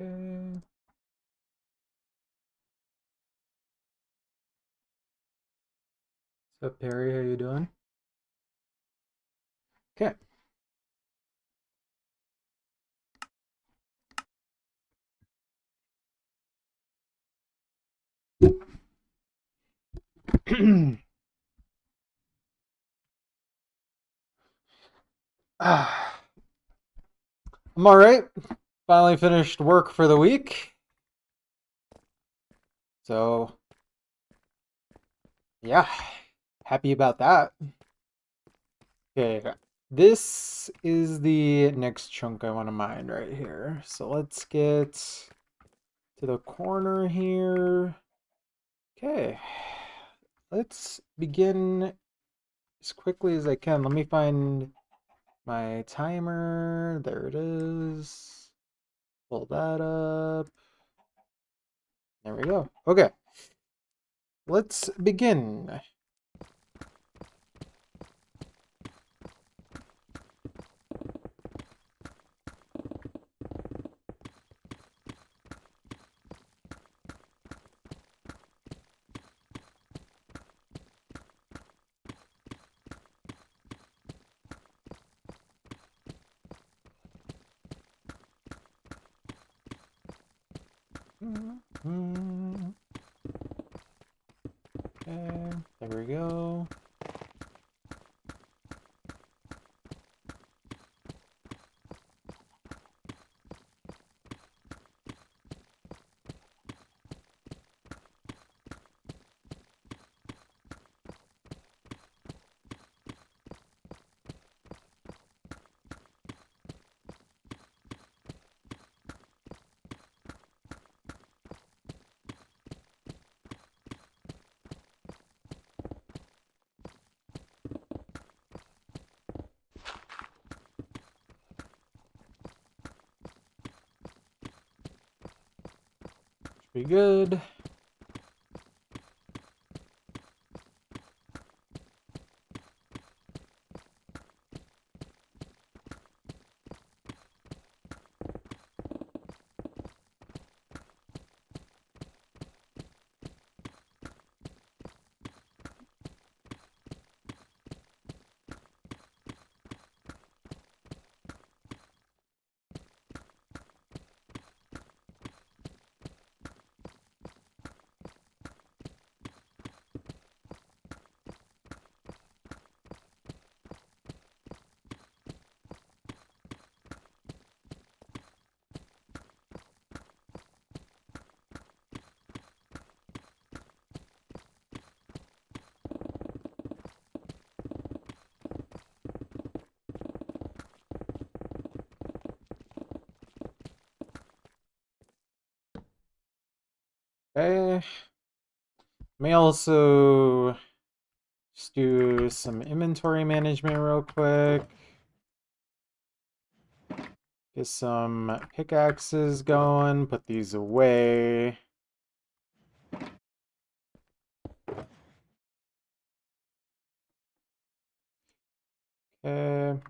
Okay. What's up, Perry? How you doing? Okay. I'm all right. Finally finished work for the week. So, yeah, happy about that. Okay. This is the next chunk I want to mine right here. So let's get to the corner here. Okay. Let's begin as quickly as I can. Let me find my timer. There it is. Pull that up. There we go. Okay. Let's begin. Okay, there we go. Should be good. Okay. May also just do some inventory management real quick. Get some pickaxes going. Put these away. Okay.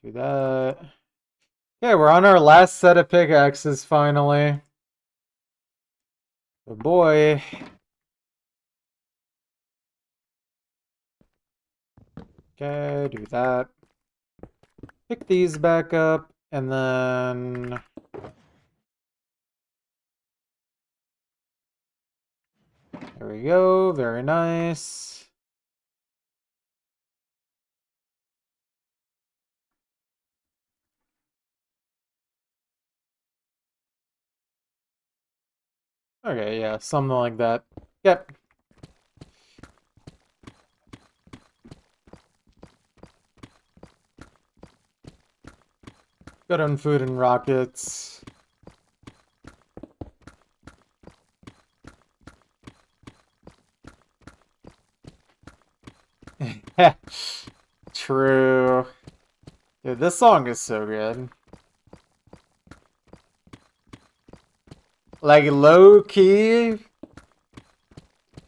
Do that. Okay, we're on our last set of pickaxes finally. Oh boy. Okay, do that. Pick these back up, and then there we go. Very nice. Okay, yeah, something like that. Yep. Good on food and rockets. True. Dude, this song is so good. Like, low key,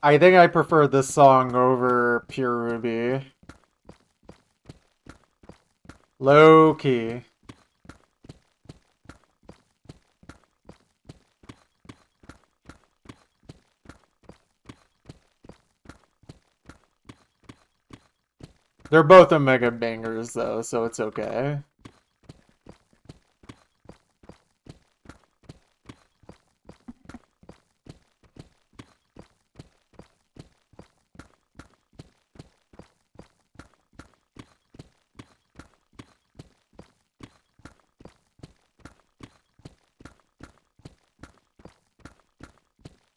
I think I prefer this song over Pure Ruby. Low key. They're both Omega bangers though, so it's okay.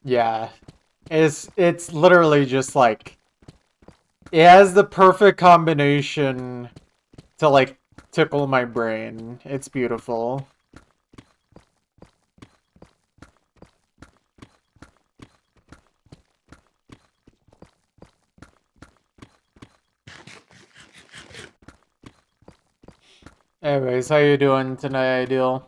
Yeah. It's literally just like it has the perfect combination to like tickle my brain. It's beautiful. Anyways, how you doing tonight, Ideal?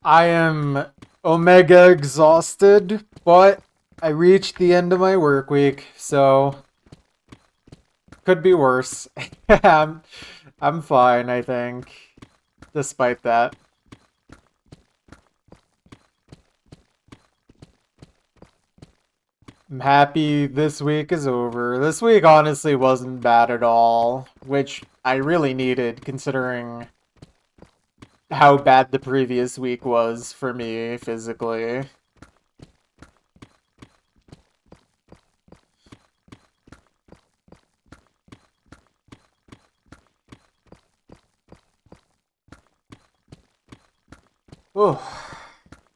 I am Omega exhausted, but I reached the end of my work week, so could be worse. I'm fine, I think, despite that. I'm happy this week is over. This week honestly wasn't bad at all, which I really needed considering how bad the previous week was for me physically. Oh,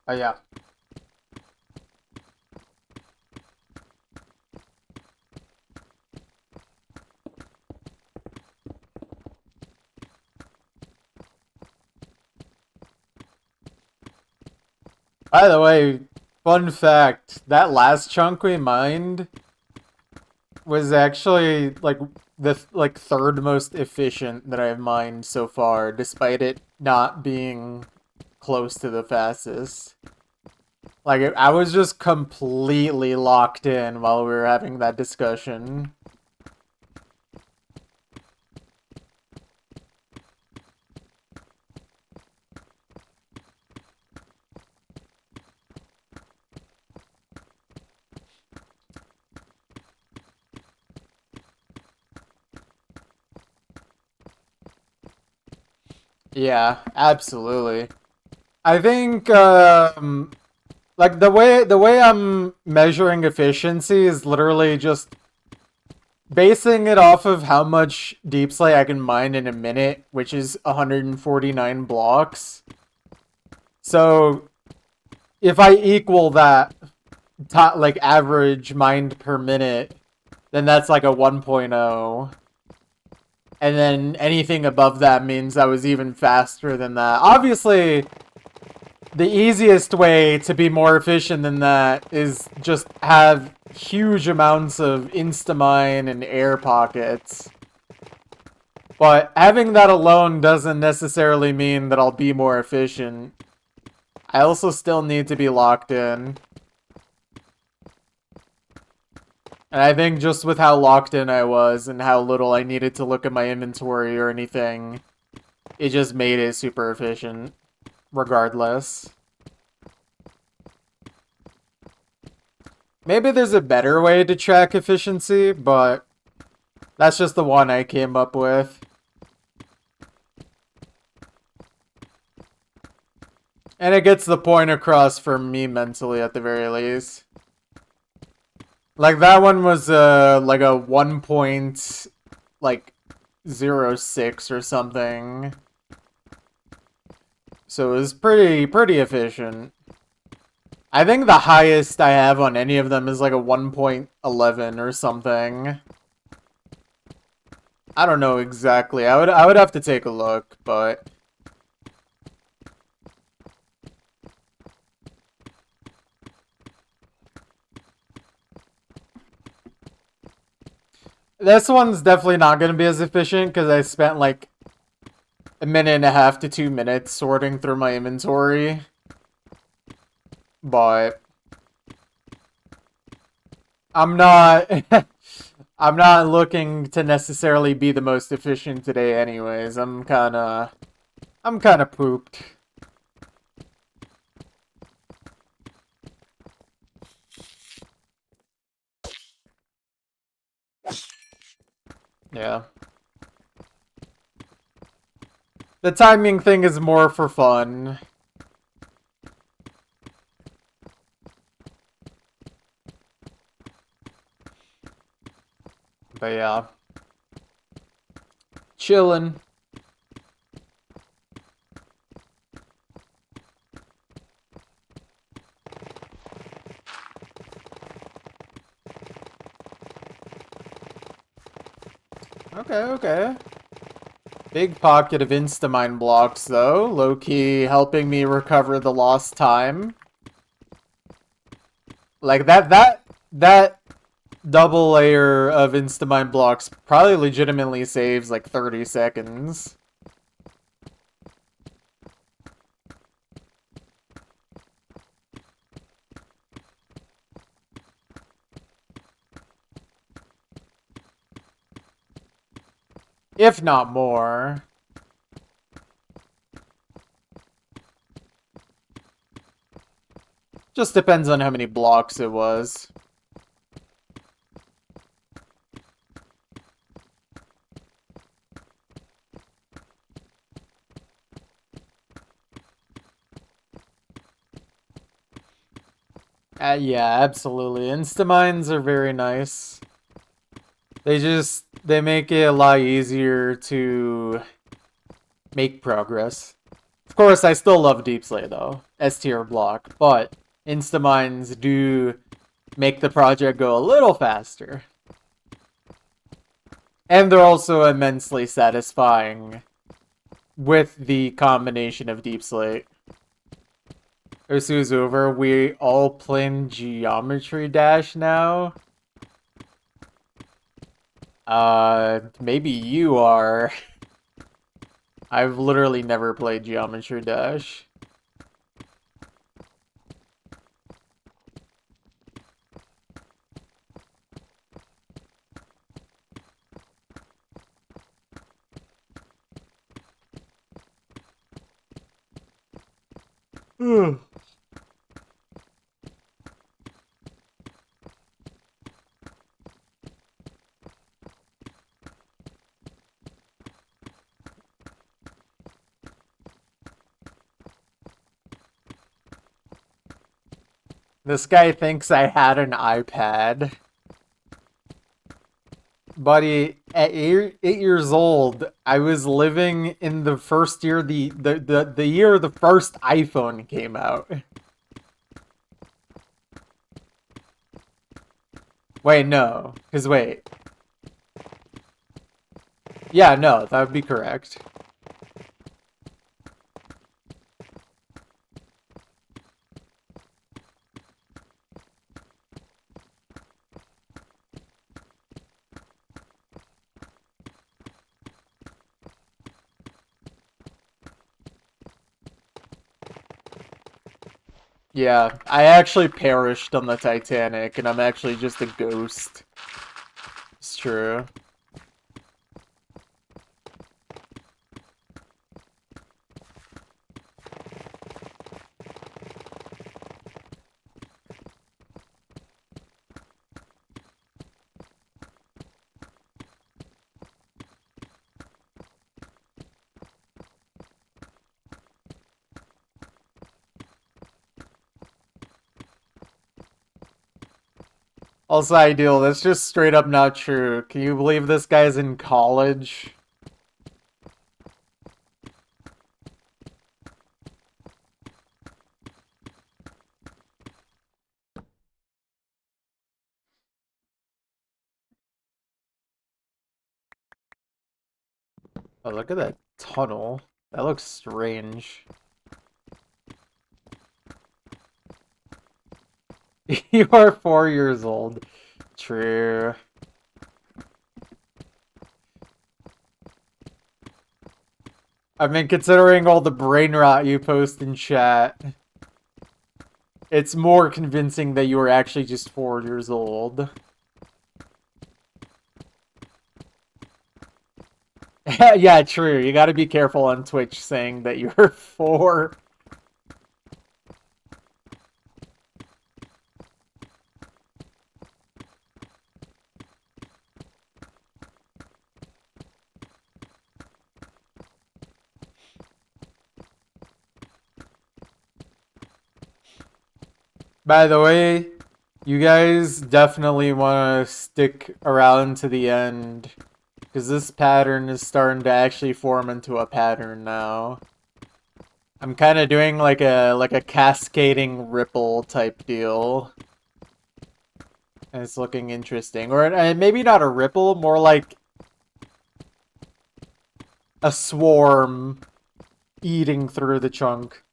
yeah. By the way, fun fact, that last chunk we mined was actually like the third most efficient that I've mined so far, despite it not being close to the fastest. Like I was just completely locked in while we were having that discussion. Yeah, absolutely. I think like the way I'm measuring efficiency is literally just basing it off of how much deep slate I can mine in a minute, which is 149 blocks. So if I equal that like average mined per minute, then that's like a 1.0. And then anything above that means I was even faster than that. Obviously, the easiest way to be more efficient than that is just have huge amounts of Instamine and air pockets. But having that alone doesn't necessarily mean that I'll be more efficient. I also still need to be locked in. And I think just with how locked in I was and how little I needed to look at my inventory or anything, it just made it super efficient, regardless. Maybe there's a better way to track efficiency, but that's just the one I came up with. And it gets the point across for me mentally at the very least. Like that one was like a 1.06 or something. So it was pretty efficient. I think the highest I have on any of them is like a 1.11 or something. I don't know exactly. I would have to take a look, but this one's definitely not going to be as efficient because I spent like a minute and a half to 2 minutes sorting through my inventory. But I'm not I'm not looking to necessarily be the most efficient today anyways. I'm kinda pooped. Yeah. The timing thing is more for fun. But yeah. Chillin'. Okay, okay. Big pocket of Instamine blocks, though. Low-key helping me recover the lost time. Like, that double layer of Instamine blocks probably legitimately saves, like, 30 seconds. If not more. Just depends on how many blocks it was. Yeah, absolutely. Instamines are very nice. They make it a lot easier to make progress. Of course, I still love Deep Slay though, S tier block, but Instamines do make the project go a little faster. And they're also immensely satisfying with the combination of Deep Slate. Ursu's over. We all playing Geometry Dash now. Maybe you are. I've literally never played Geometry Dash. This guy thinks I had an iPad. Buddy, at 8 years old, I was living in the first year the year the first iPhone came out. Wait, no. Because wait. Yeah, no, that would be correct. Yeah, I actually perished on the Titanic, and I'm actually just a ghost. It's true. Also, Ideal, that's just straight up not true. Can you believe this guy's in college? Oh, look at that tunnel. That looks strange. You are 4 years old. True. I mean, considering all the brain rot you post in chat, it's more convincing that you were actually just 4 years old. Yeah, true. You gotta be careful on Twitch saying that you're 4. By the way, you guys definitely want to stick around to the end, because this pattern is starting to actually form into a pattern now. I'm kind of doing like a cascading ripple type deal. And it's looking interesting. Or maybe not a ripple, more like a swarm eating through the chunk.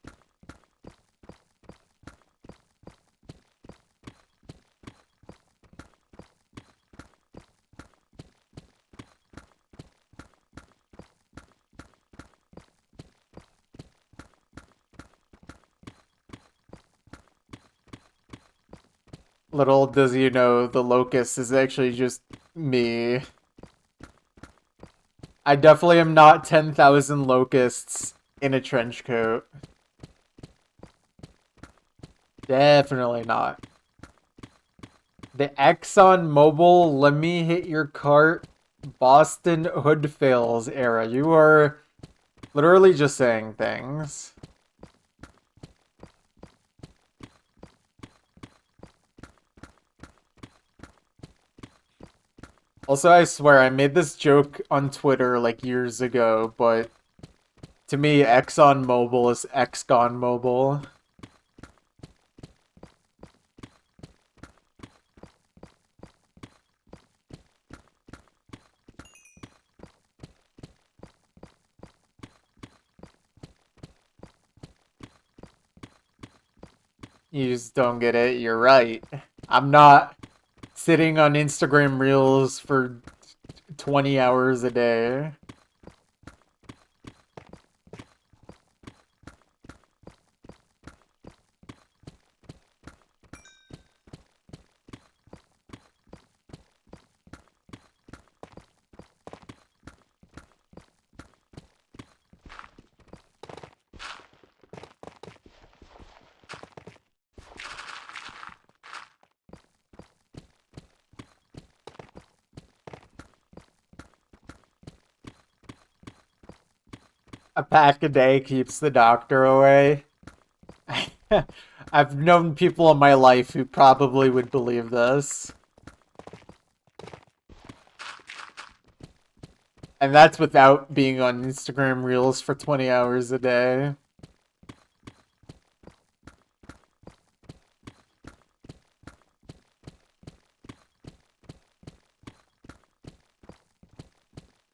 Little does you know, the locust is actually just me. I definitely am not 10,000 locusts in a trench coat. Definitely not. The Exxon Mobil, let me hit your cart, Boston Hood Fails era. You are literally just saying things. Also, I swear, I made this joke on Twitter like years ago, but to me, Exxon Mobil is Exxon Mobil. You just don't get it. You're right. I'm not sitting on Instagram Reels for 20 hours a day. A pack a day keeps the doctor away. I've known people in my life who probably would believe this. And that's without being on Instagram Reels for 20 hours a day.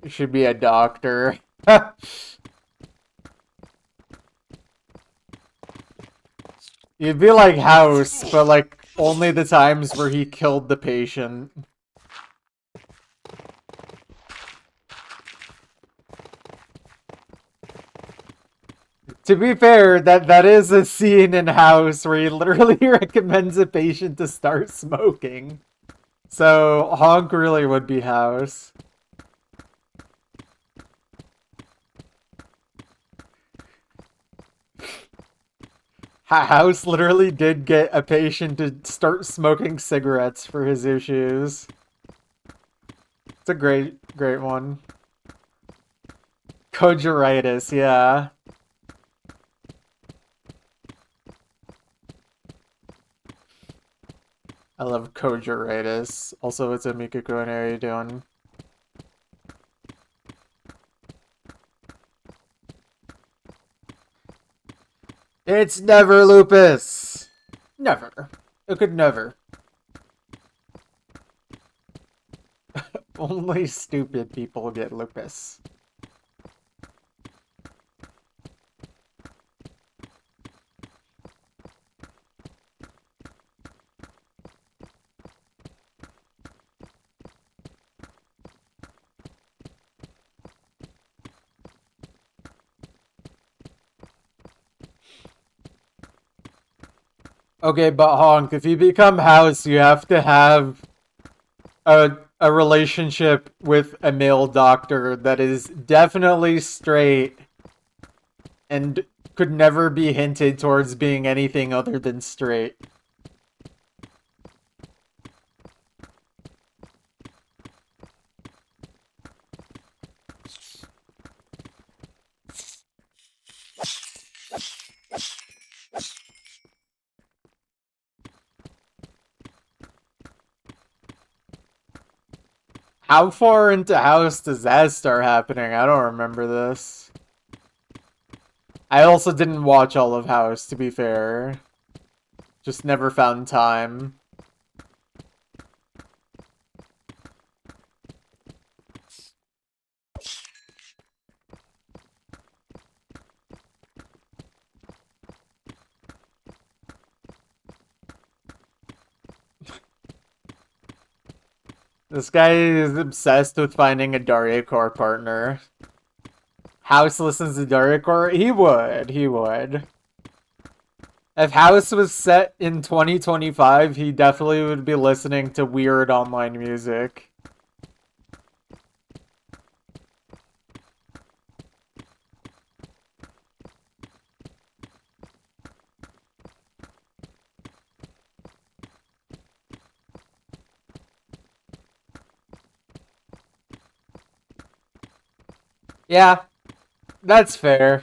You should be a doctor. You'd be like House, but like only the times where he killed the patient. To be fair, that is a scene in House where he literally recommends a patient to start smoking. So Honk really would be House. House literally did get a patient to start smoking cigarettes for his issues. It's a great one. Kojeritis, yeah. I love Kojeritis. Also, it's a Mikako, how are you doing? It's never lupus! Never. It could never. Only stupid people get lupus. Okay, but Honk, if you become House, you have to have a relationship with a male doctor that is definitely straight and could never be hinted towards being anything other than straight. How far into House does that start happening? I don't remember this. I also didn't watch all of House, to be fair. Just never found time. This guy is obsessed with finding a Dark partner. House listens to Dark? He would. He would. If House was set in 2025, he definitely would be listening to weird online music. Yeah, that's fair.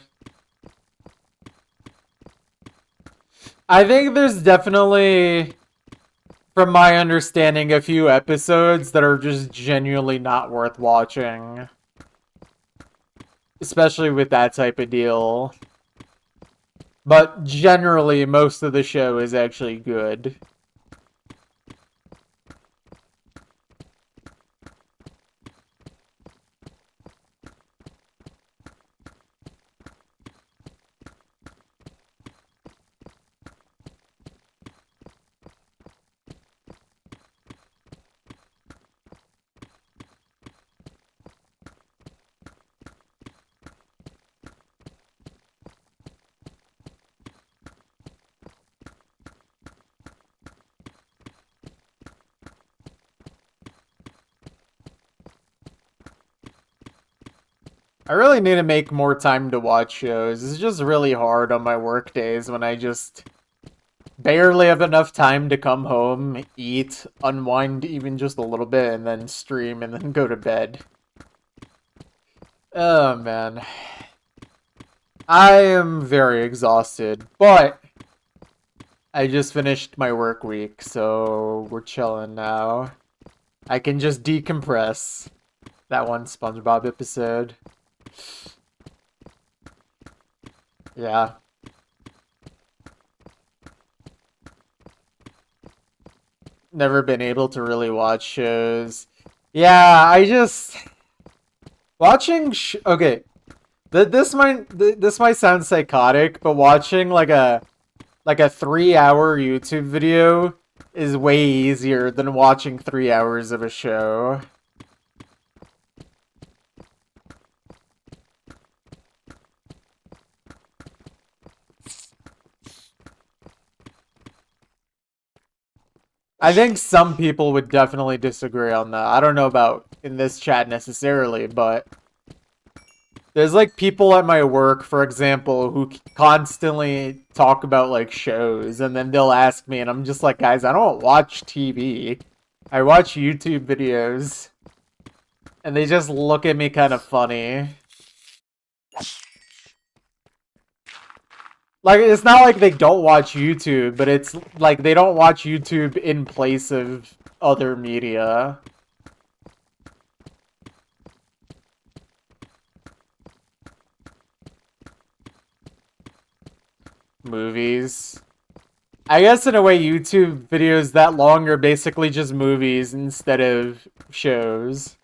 I think there's definitely, from my understanding, a few episodes that are just genuinely not worth watching. Especially with that type of deal. But generally, most of the show is actually good. I really need to make more time to watch shows. It's just really hard on my work days when I just barely have enough time to come home, eat, unwind even just a little bit, and then stream and then go to bed. Oh man. I am very exhausted, but I just finished my work week, so we're chilling now. I can just decompress. That one SpongeBob episode. Yeah. Never been able to really watch shows. Yeah, I just watching okay. This might sound psychotic, but watching like a 3-hour YouTube video is way easier than watching 3 hours of a show. I think some people would definitely disagree on that. I don't know about in this chat necessarily, but there's like people at my work, for example, who constantly talk about like shows, and then they'll ask me, and I'm just like, guys, I don't watch TV. I watch YouTube videos. And they just look at me kind of funny. Like, it's not like they don't watch YouTube, but it's like they don't watch YouTube in place of other media. Movies. I guess in a way YouTube videos that long are basically just movies instead of shows.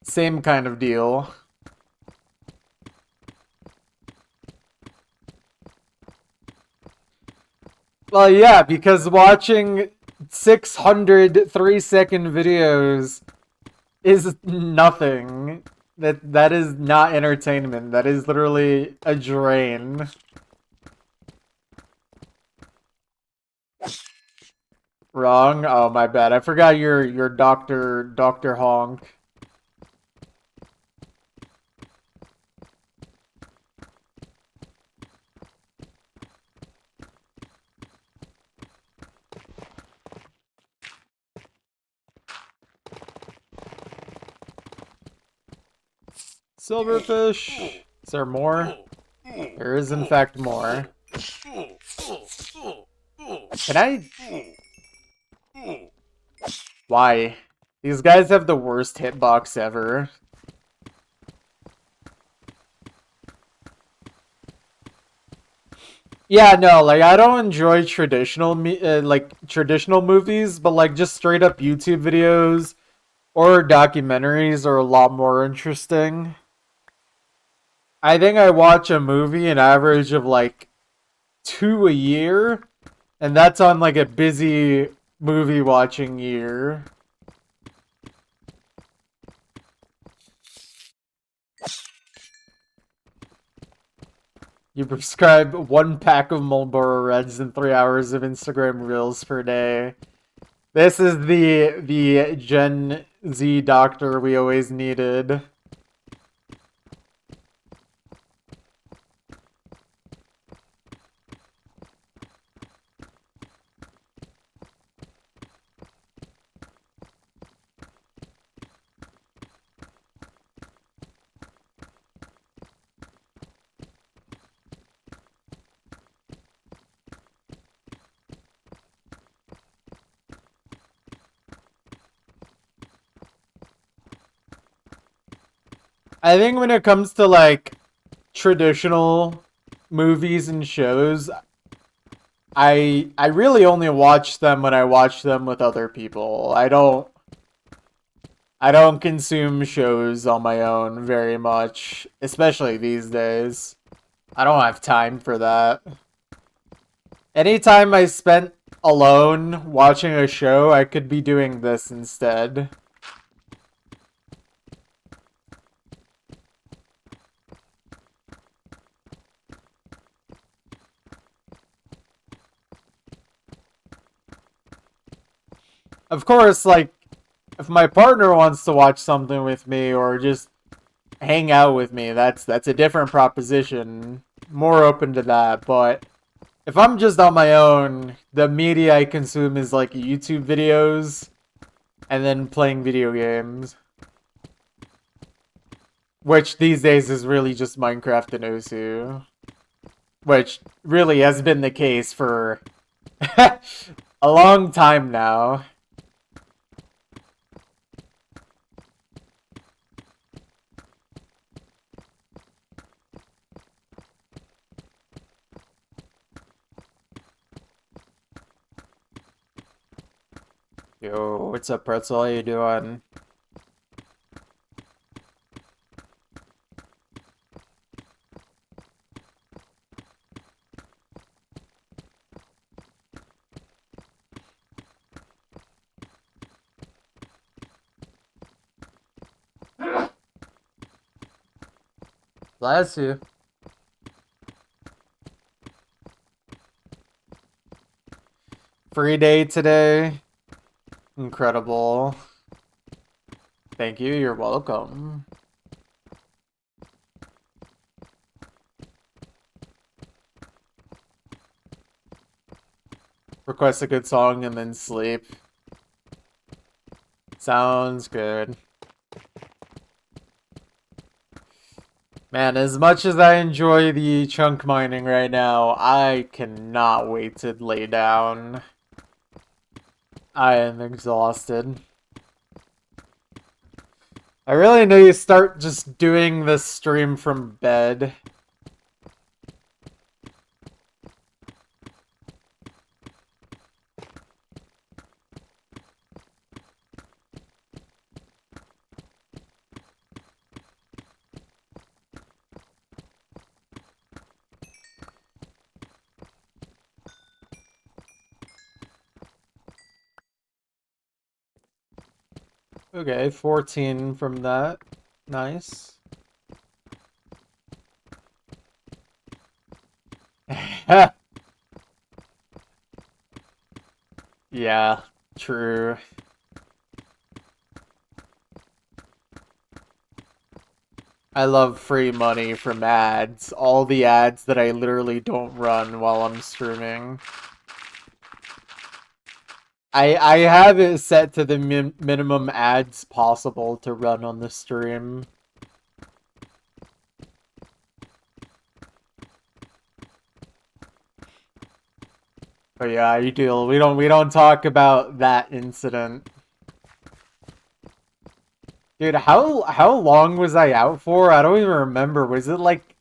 Same kind of deal. Well, yeah, because watching 600 3-second videos is nothing. That is not entertainment. That is literally a drain. Wrong? Oh, my bad. I forgot you're Dr. Honk. Silverfish. Is there more? There is in fact more. Can I? Why? These guys have the worst hitbox ever. Yeah, no, like I don't enjoy traditional traditional movies, but like just straight up YouTube videos or documentaries are a lot more interesting. I think I watch a movie an average of like 2 a year, and that's on like a busy movie watching year. You prescribe 1 pack of Marlboro Reds and 3 hours of Instagram Reels per day. This is the Gen Z doctor we always needed. I think when it comes to like traditional movies and shows, I really only watch them when I watch them with other people. I don't consume shows on my own very much, especially these days. I don't have time for that. Anytime I spent alone watching a show, I could be doing this instead. Of course, like, if my partner wants to watch something with me or just hang out with me, that's a different proposition. More open to that, but if I'm just on my own, the media I consume is like YouTube videos and then playing video games. Which these days is really just Minecraft and Osu. Which really has been the case for a long time now. Yo, what's up, Pretzel? How you doing? Bless you. Free day today. Incredible. Thank you, you're welcome. Request a good song and then sleep. Sounds good. Man, as much as I enjoy the chunk mining right now, I cannot wait to lay down. I am exhausted. I really need to start just doing this stream from bed. Okay, 14 from that. Nice. Yeah, Yeah, true. I love free money from ads. All the ads that I literally don't run while I'm streaming. I have it set to the minimum ads possible to run on the stream. But yeah, you do. We don't talk about that incident. Dude, how long was I out for? I don't even remember. Was it like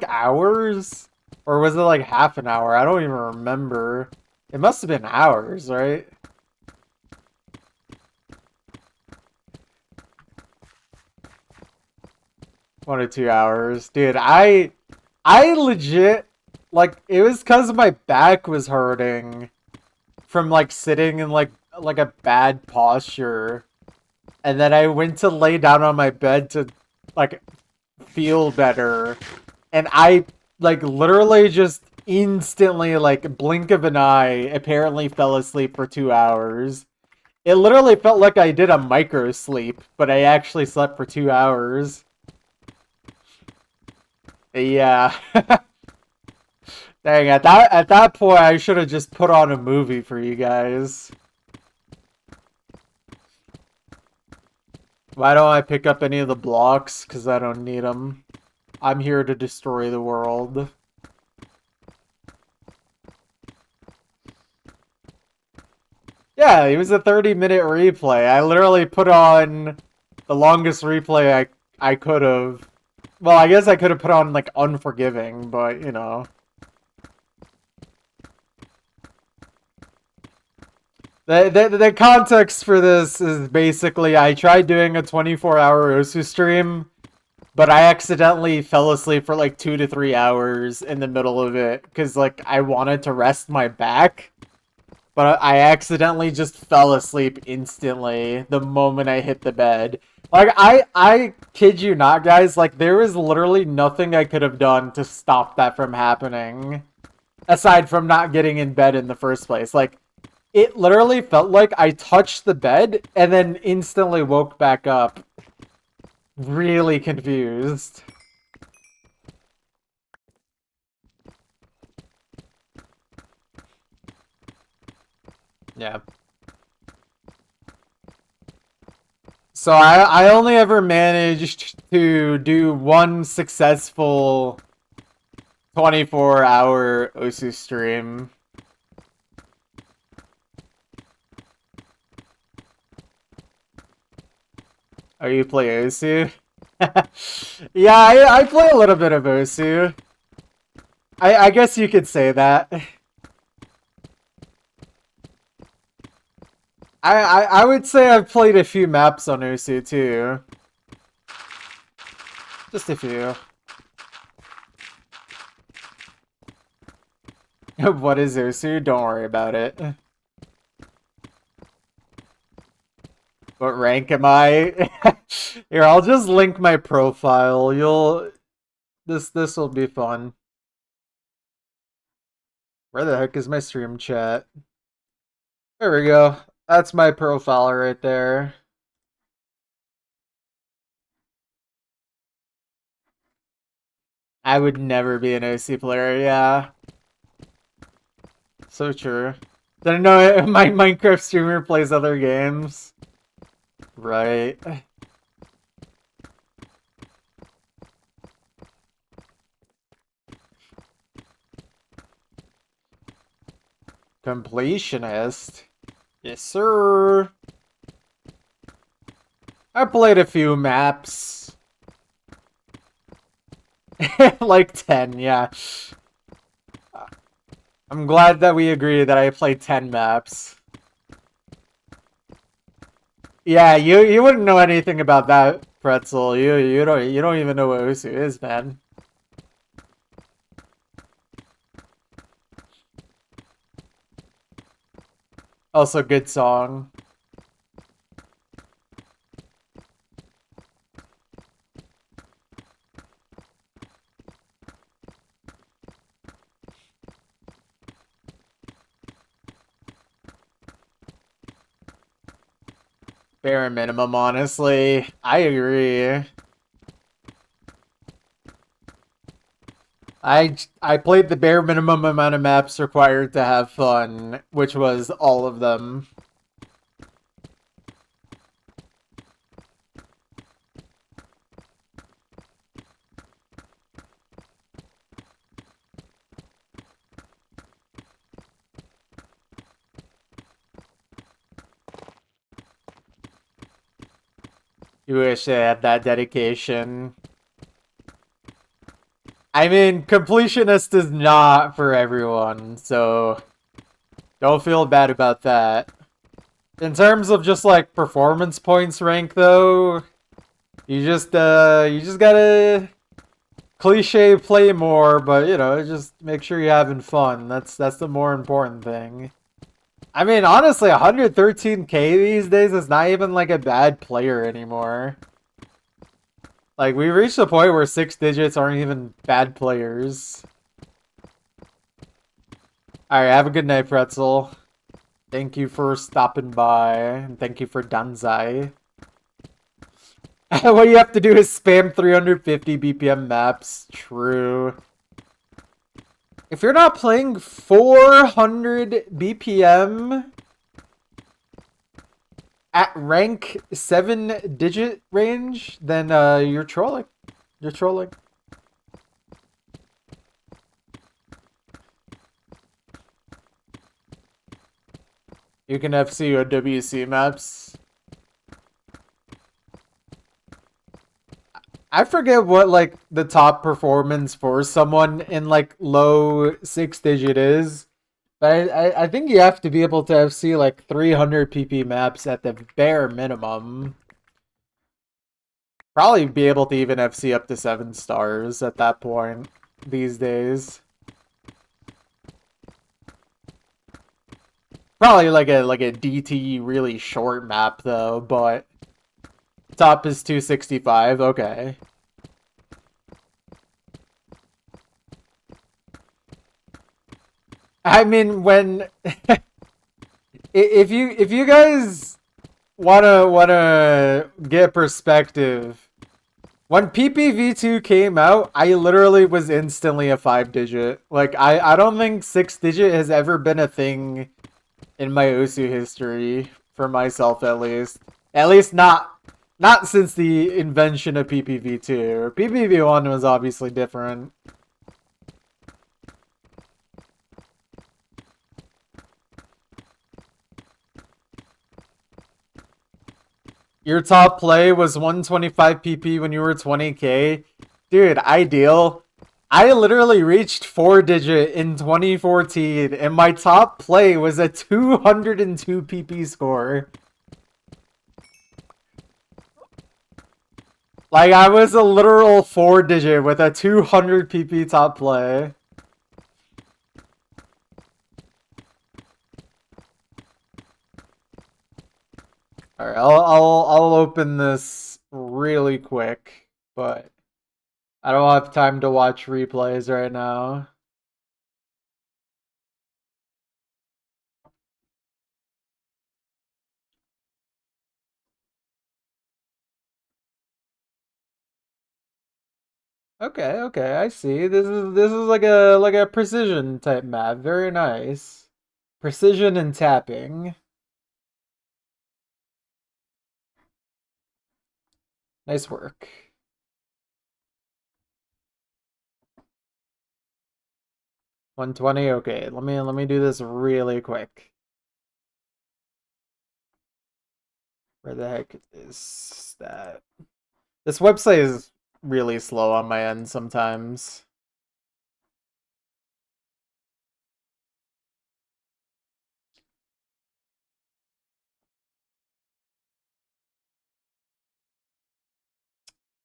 hours? Or was it like half an hour? I don't even remember. It must have been hours, right? 1 or 2 hours. Dude, I legit like it was cuz my back was hurting from like sitting in like a bad posture. And then I went to lay down on my bed to like feel better. And I like literally just instantly like blink of an eye apparently fell asleep for 2 hours. It literally felt like I did a micro sleep, but I actually slept for 2 hours. Yeah. Dang, at that point I should have just put on a movie for you guys. Why don't I pick up any of the blocks? Because I don't need them. I'm here to destroy the world. Yeah, it was a 30-minute replay. I literally put on the longest replay I could have. Well, I guess I could have put on like Unforgiving, but you know. The context for this is basically I tried doing a 24-hour Osu stream, but I accidentally fell asleep for like 2 to 3 hours in the middle of it because like I wanted to rest my back. But I accidentally just fell asleep instantly the moment I hit the bed. Like, I kid you not, guys. Like, there was literally nothing I could have done to stop that from happening. Aside from not getting in bed in the first place. Like, it literally felt like I touched the bed and then instantly woke back up. Really confused. Yeah. So I only ever managed to do one successful 24-hour Osu stream. Oh, you play Osu? Yeah, I play a little bit of Osu. I guess you could say that. I would say I've played a few maps on Osu too. Just a few. What is Osu? Don't worry about it. What rank am I? Here, I'll just link my profile. This will be fun. Where the heck is my stream chat? There we go. That's my profile right there. I would never be an OC player, yeah. So true. Didn't know my Minecraft streamer plays other games. Right. Completionist. Yes, sir. I played a few maps. Like 10, yeah. I'm glad that we agree that I played 10 maps. Yeah, you wouldn't know anything about that, Pretzel. You don't even know what Usu is, man. Also, good song. Bare minimum, honestly. I agree. I played the bare minimum amount of maps required to have fun, which was all of them. You wish they had that dedication. I mean, completionist is not for everyone, so don't feel bad about that. In terms of just like performance points rank though, you just gotta cliche play more, but you know, just make sure you're having fun. That's the more important thing. I mean, honestly, 113k these days is not even like a bad player anymore. Like, we reached a point where 6 digits aren't even bad players. Alright, have a good night, Pretzel. Thank you for stopping by, and thank you for Danzai. What you have to do is spam 350 BPM maps. True. If you're not playing 400 BPM at rank 7-digit range, then you're trolling. You're trolling. You can FC or WC maps. I forget what like the top performance for someone in like low 6-digit is. But I think you have to be able to FC like 300 PP maps at the bare minimum. Probably be able to even FC up to 7 stars at that point these days. Probably like a DT really short map though, but top is 265. Okay. I mean, when if you guys wanna get perspective, when PPV2 came out, I literally was instantly a 5-digit. Like I don't think 6-digit has ever been a thing in my Osu history for myself at least. At least not since the invention of PPV2. PPV1 was obviously different. Your top play was 125 PP when you were 20k. Dude, ideal. I literally reached 4-digit in 2014, and my top play was a 202 PP score. Like, I was a literal 4-digit with a 200 PP top play. Alright, I'll open this really quick, but I don't have time to watch replays right now. Okay, okay, I see. This is like a precision type map. Very nice. Precision and tapping. Nice work. $120. Okay, let me do this really quick. Where the heck is that? This website is really slow on my end sometimes.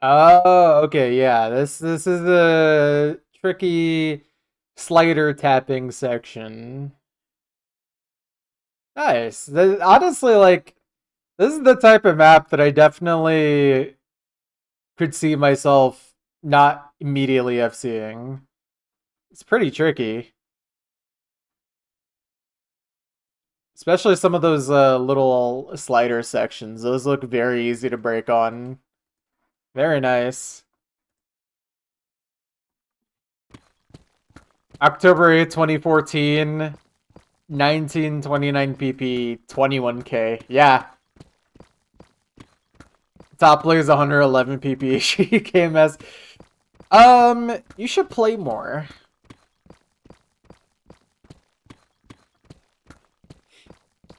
Oh, okay, yeah. This is a tricky slider tapping section. Nice. Honestly, like, this is the type of map that I definitely could see myself not immediately FCing. It's pretty tricky. Especially some of those little slider sections. Those look very easy to break on. Very nice. October 8th, 2014. 1929 PP, 21k. Yeah. Top plays 111 PP. She came as. You should play more.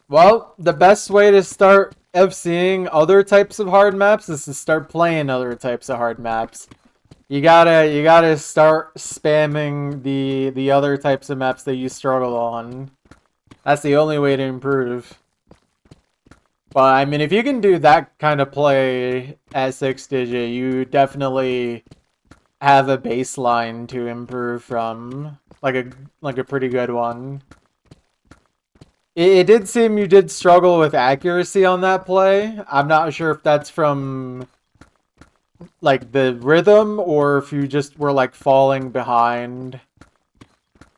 Well, the best way to start FCing other types of hard maps is to start playing other types of hard maps. You gotta start spamming the other types of maps that you struggle on. That's the only way to improve. But I mean, if you can do that kind of play at 6 digit, you definitely have a baseline to improve from, like a pretty good one. It did seem you did struggle with accuracy on that play. I'm not sure if that's from like the rhythm or if you just were like falling behind.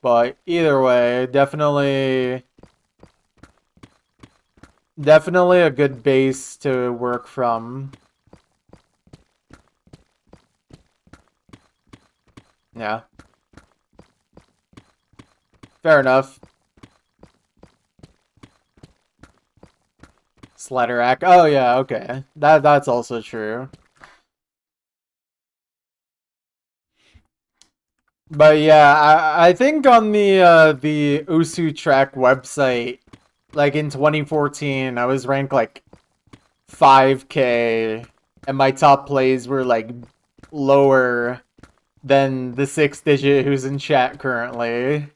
But either way, definitely a good base to work from. Yeah. Fair enough. Slider rack. Oh yeah, okay. That's also true. But yeah, I think on the Usu Track website, like in 2014, I was ranked like 5k, and my top plays were like lower than the 6 digit who's in chat currently.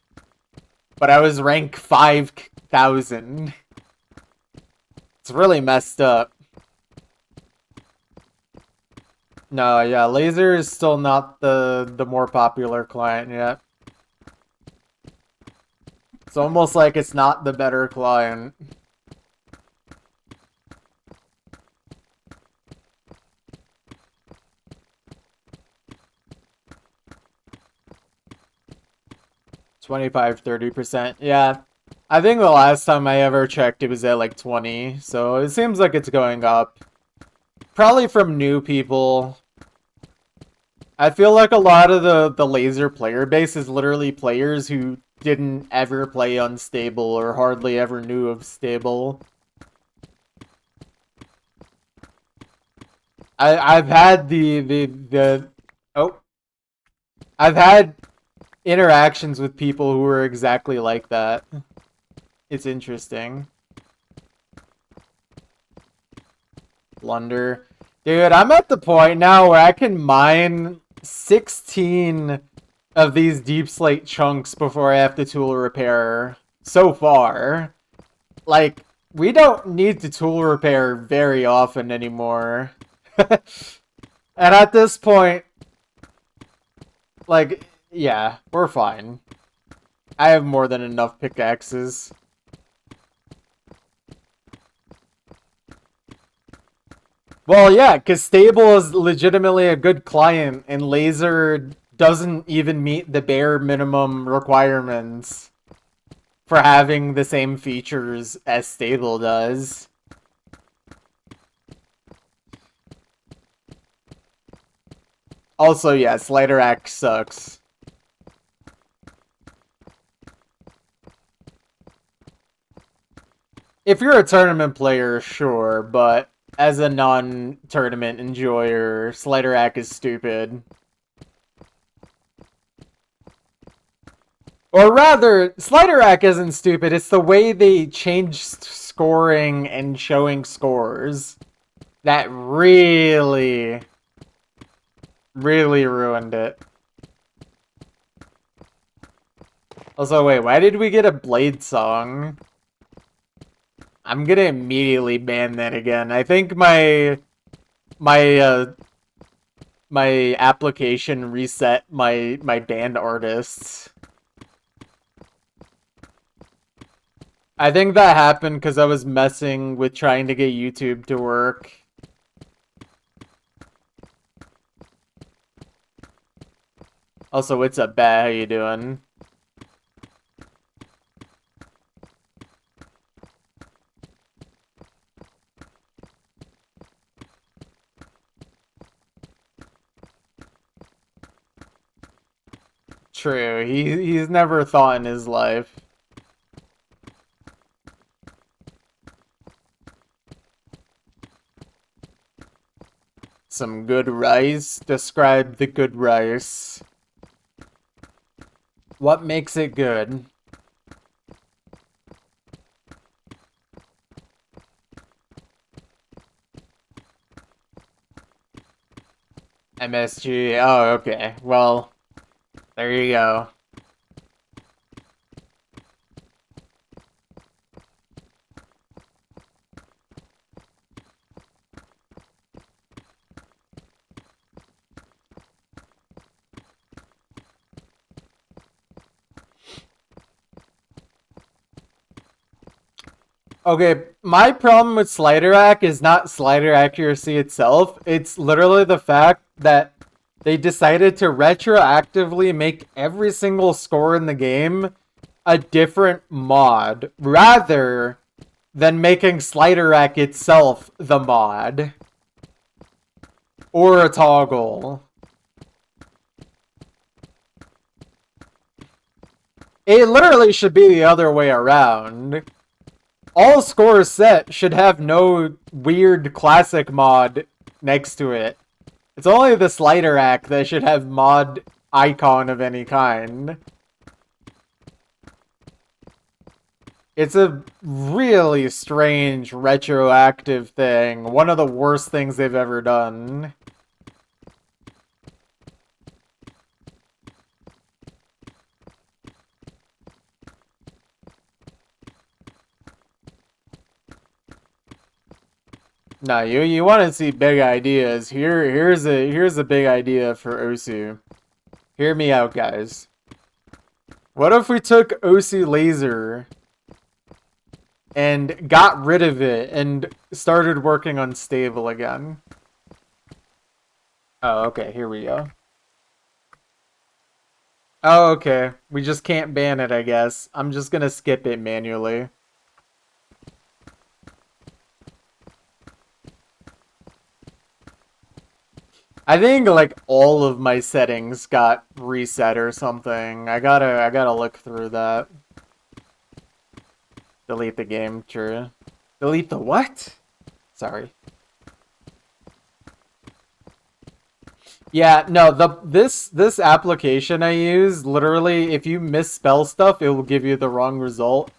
But I was ranked 5,000. It's really messed up. No, yeah, Laser is still not the more popular client yet. It's almost like it's not the better client. $25-30%. Yeah. I think the last time I ever checked it was at like 20, so it seems like it's going up. Probably from new people. I feel like a lot of the Laser player base is literally players who didn't ever play Unstable or hardly ever knew of Stable. I've had I've had interactions with people who were exactly like that. It's interesting. Blunder. Dude, I'm at the point now where I can mine 16 of these deep slate chunks before I have to tool repair. So far. Like, we don't need to tool repair very often anymore. And at this point, like, yeah, we're fine. I have more than enough pickaxes. Well, yeah, because Stable is legitimately a good client, and Laser doesn't even meet the bare minimum requirements for having the same features as Stable does. Also, yeah, Slider Axe sucks. If you're a tournament player, sure, but as a non-tournament enjoyer, Slider Axe is stupid. Or rather, Slider Axe isn't stupid, it's the way they changed scoring and showing scores that really ruined it. Also, wait, why did we get a Blade song? I'm gonna immediately ban that again. I think my application reset my banned artists. I think that happened because I was messing with trying to get YouTube to work. Also, what's up, Bat? How you doing? True. He's never thought in his life. Some good rice. Describe the good rice. What makes it good? MSG. Oh, okay. Well, there you go. Okay, my problem with slider rack is not slider accuracy itself. It's literally the fact that they decided to retroactively make every single score in the game a different mod rather than making slider rack itself the mod or a toggle. It literally should be the other way around. All scores set should have no weird classic mod next to it. It's only the slider rack that should have mod icon of any kind. It's a really strange retroactive thing. One of the worst things they've ever done. Nah, you want to see big ideas. Here's a big idea for Osu. Hear me out, guys. What if we took Osu Laser and got rid of it and started working on Stable again? Oh, okay, here we go. Oh, okay. We just can't ban it, I guess. I'm just gonna skip it manually. I think like all of my settings got reset or something. I gotta look through that. Delete the game, true. Delete the what? Sorry. Yeah, no, this application I use, literally, if you misspell stuff, it will give you the wrong result.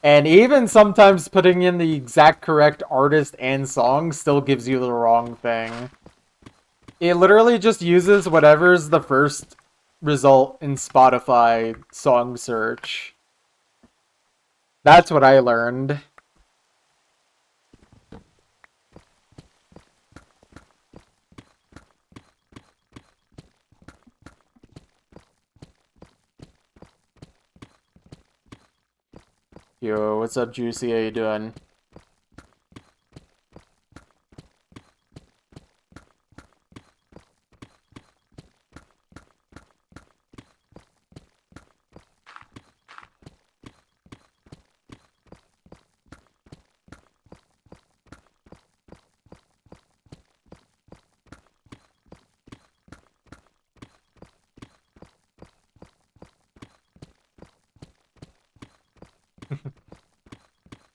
And even sometimes putting in the exact correct artist and song still gives you the wrong thing. It literally just uses whatever's the first result in Spotify song search. That's what I learned. Yo, what's up, Juicy? How you doing?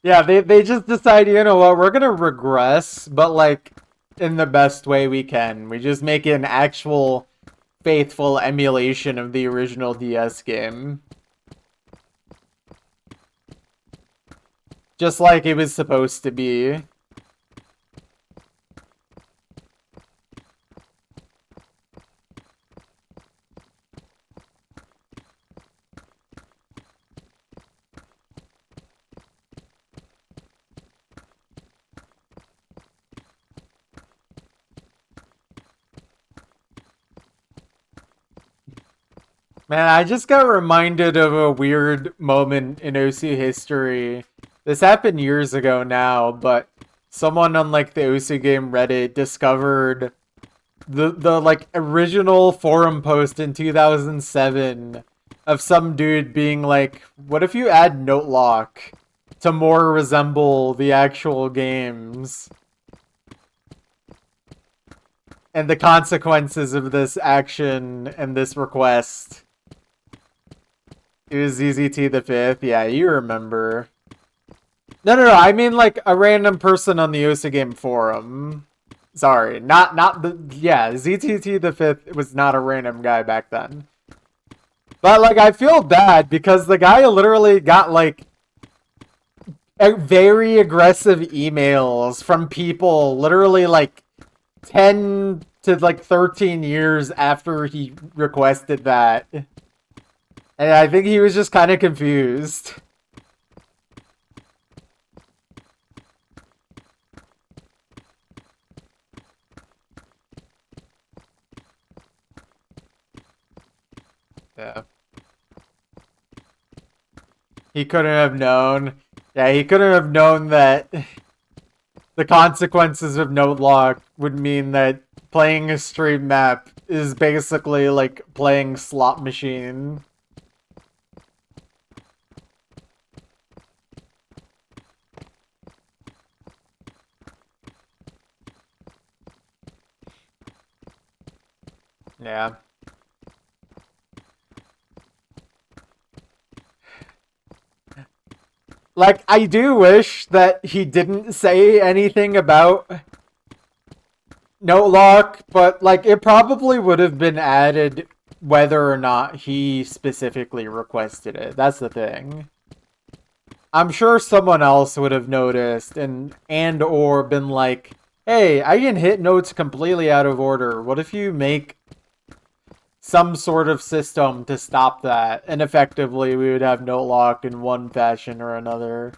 Yeah, they just decide, you know what, we're gonna regress, but like in the best way we can. We just make an actual faithful emulation of the original DS game. Just like it was supposed to be. Man, I just got reminded of a weird moment in OC history. This happened years ago now, but someone on like the OC game Reddit discovered the like original forum post in 2007 of some dude being like, what if you add note lock to more resemble the actual games? And the consequences of this action and this request. It was ZZT the Fifth. Yeah, you remember. No. I mean like a random person on the OSA Game forum. Sorry, not the yeah. ZTT the Fifth was not a random guy back then. But like, I feel bad because the guy literally got like very aggressive emails from people literally like 10 to like 13 years after he requested that. And I think he was just kind of confused. Yeah. He couldn't have known. Yeah, he couldn't have known that the consequences of note lock would mean that playing a stream map is basically like playing slot machine. Yeah. Like, I do wish that he didn't say anything about note lock, but like it probably would have been added whether or not he specifically requested it. That's the thing. I'm sure someone else would have noticed and or been like, "Hey, I can hit notes completely out of order. What if you make some sort of system to stop that?" And effectively, we would have note lock in one fashion or another.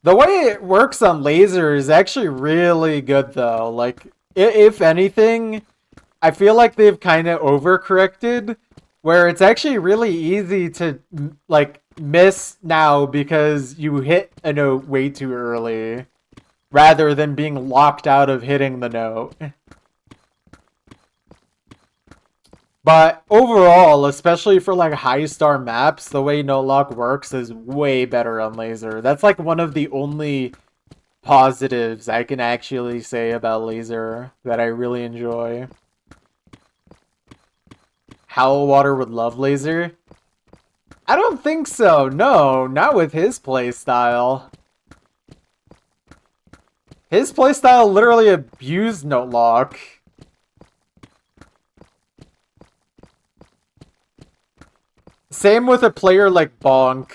The way it works on laser is actually really good, though. Like, if anything, I feel like they've kind of overcorrected, where it's actually really easy to like miss now because you hit a note way too early, rather than being locked out of hitting the note. But overall, especially for like high star maps, the way no lock works is way better on laser. That's like one of the only positives I can actually say about laser that I really enjoy. Howlwater would love laser? I don't think so. No, not with his playstyle. His playstyle literally abused note lock. Same with a player like Bonk.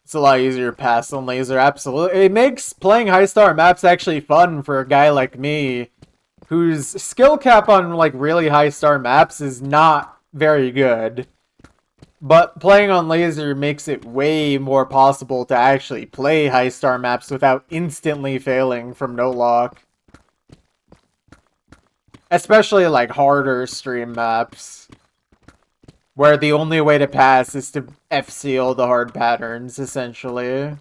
It's a lot easier to pass on laser, absolutely. It makes playing high star maps actually fun for a guy like me, whose skill cap on like really high star maps is not very good. But playing on laser makes it way more possible to actually play high star maps without instantly failing from no lock. Especially like harder stream maps, where the only way to pass is to F-seal the hard patterns, essentially.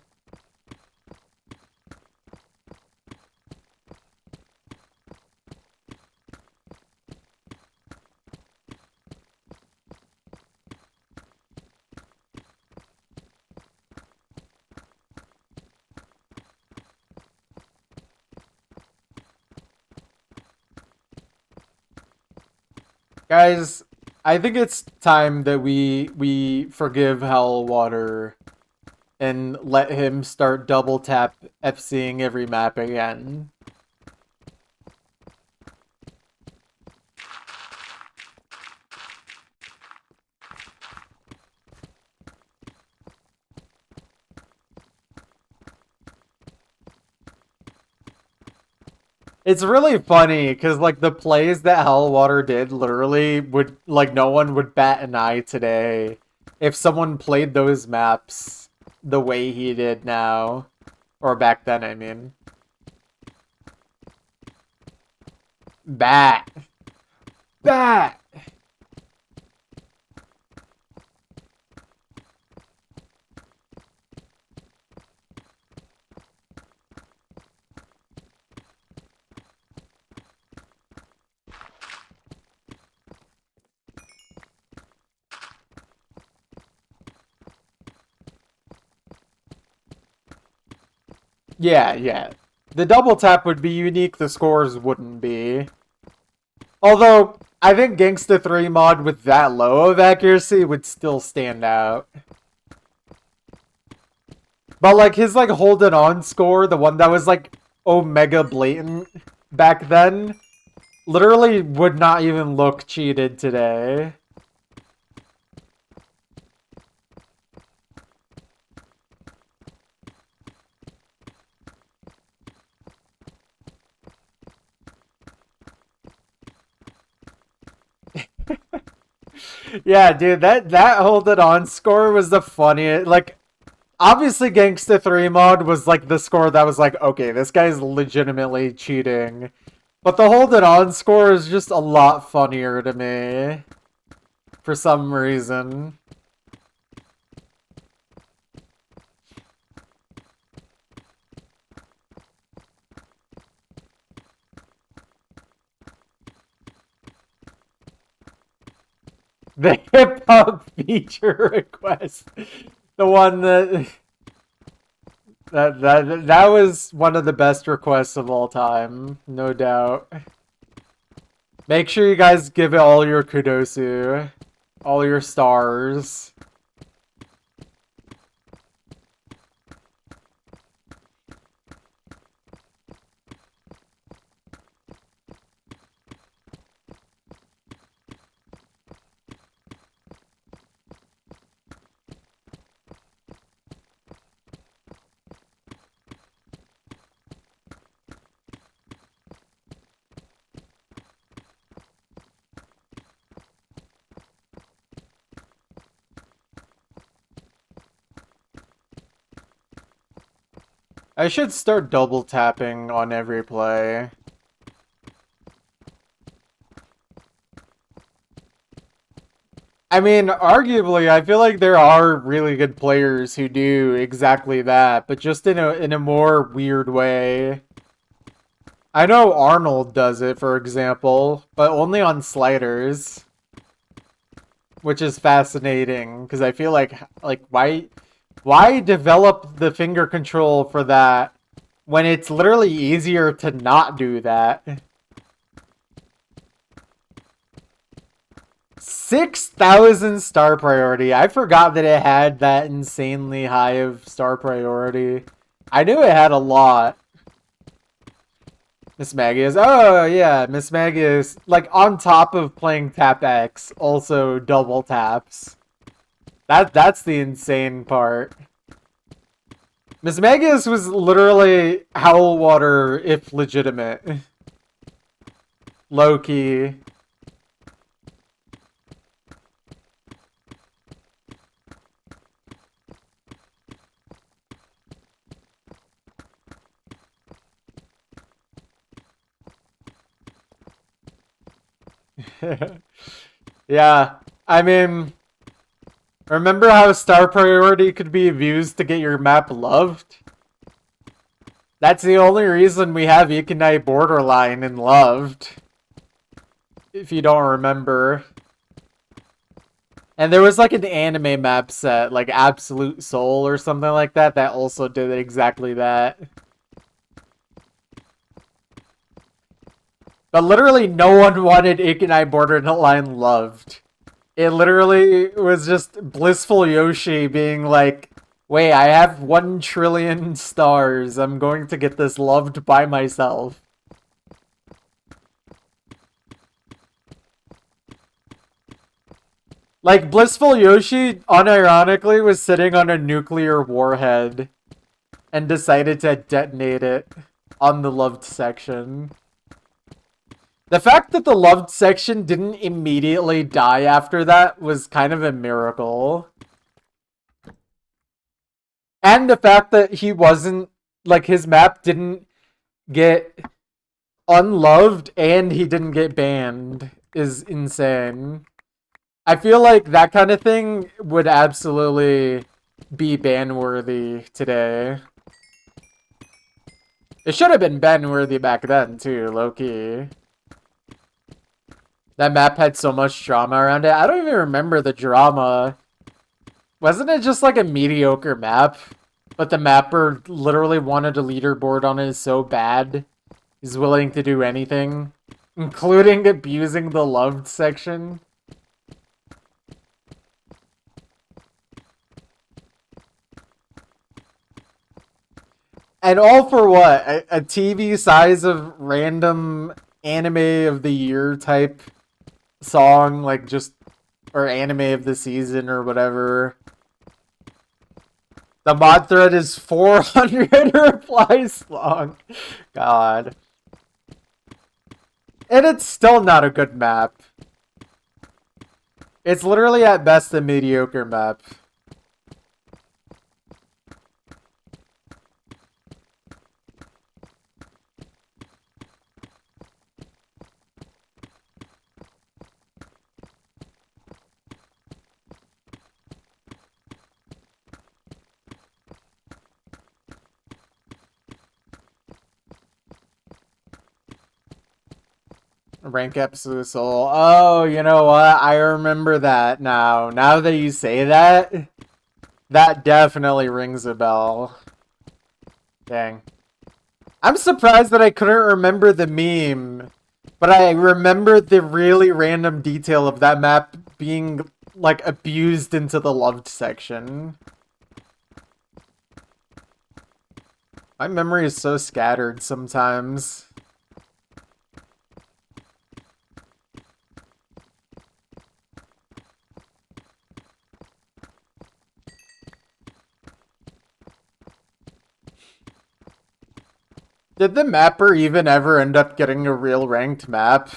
Guys, I think it's time that we forgive Hellwater and let him start double tap FCing every map again. It's really funny because like the plays that Hellwater did literally would like no one would bat an eye today if someone played those maps the way he did now. Or back then, I mean. Bat. Bat! Yeah. the double tap would be unique, the scores wouldn't be. Although, I think Gangsta 3 mod with that low of accuracy would still stand out. But like his like hold it on score, the one that was like omega blatant back then, literally would not even look cheated today. Yeah, dude, that hold it on score was the funniest. Like, obviously, Gangsta 3 mod was like the score that was like, okay, this guy's legitimately cheating. But the hold it on score is just a lot funnier to me. For some reason. The hip hop feature request. The one that was one of the best requests of all time, no doubt. Make sure you guys give it all your kudosu, all your stars. I should start double tapping on every play. I mean, arguably, I feel like there are really good players who do exactly that, but just in a more weird way. I know Arnold does it, for example, but only on sliders, which is fascinating because I feel like why develop the finger control for that when it's literally easier to not do that? 6,000 star priority. I forgot that it had that insanely high of star priority. I knew it had a lot. Miss Maggie is, oh yeah, Miss Maggie is, like, on top of playing Tap X, also double taps. That's the insane part. Miss Magus was literally Howl Water if legitimate. Low-key. Yeah, I mean, remember how star priority could be used to get your map loved? That's the only reason we have Ikinai Borderline in loved. If you don't remember. And there was like an anime map set, like Absolute Soul or something like that, that also did exactly that. But literally no one wanted Ikinai Borderline loved. It literally was just Blissful Yoshi being like, wait, I have 1 trillion stars. I'm going to get this loved by myself. Like, Blissful Yoshi, unironically, was sitting on a nuclear warhead and decided to detonate it on the loved section. The fact that the loved section didn't immediately die after that was kind of a miracle. And the fact that he wasn't, like, his map didn't get unloved and he didn't get banned is insane. I feel like that kind of thing would absolutely be ban-worthy today. It should have been ban-worthy back then, too, low-key. That map had so much drama around it. I don't even remember the drama. Wasn't it just like a mediocre map? But the mapper literally wanted a leaderboard on it so bad, he's willing to do anything, including abusing the loved section. And all for what? A TV size of random anime of the year type song, like just, or anime of the season or whatever. The mod thread is 400 replies long. God. And it's still not a good map. It's literally at best a mediocre map. Rank Episode Soul. Oh, you know what? I remember that now. Now that you say that, that definitely rings a bell. Dang. I'm surprised that I couldn't remember the meme, but I remember the really random detail of that map being, like, abused into the loved section. My memory is so scattered sometimes. Did the mapper even ever end up getting a real ranked map?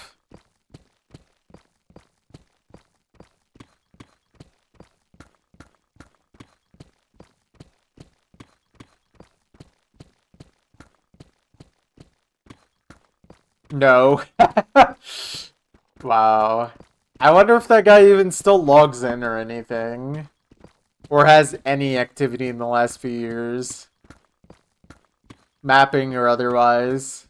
No. Wow. I wonder if that guy even still logs in or anything. Or has any activity in the last few years. Mapping or otherwise.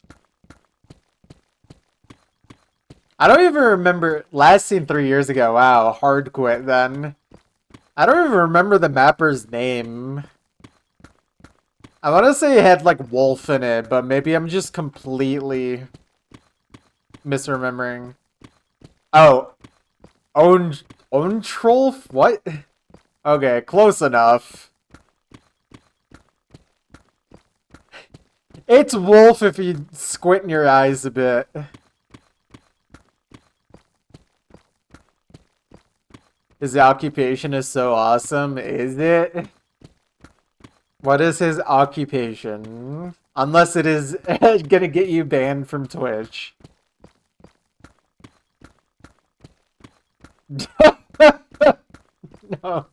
I don't even remember. Last seen 3 years ago. Wow, hard quit then. I don't even remember the mapper's name. I want to say it had like Wolf in it, but maybe I'm just completely misremembering. Oh, Ontrolf? What? Okay, close enough. It's Wolf if you squint in your eyes a bit. His occupation is so awesome, is it? What is his occupation? Unless it is gonna get you banned from Twitch. No.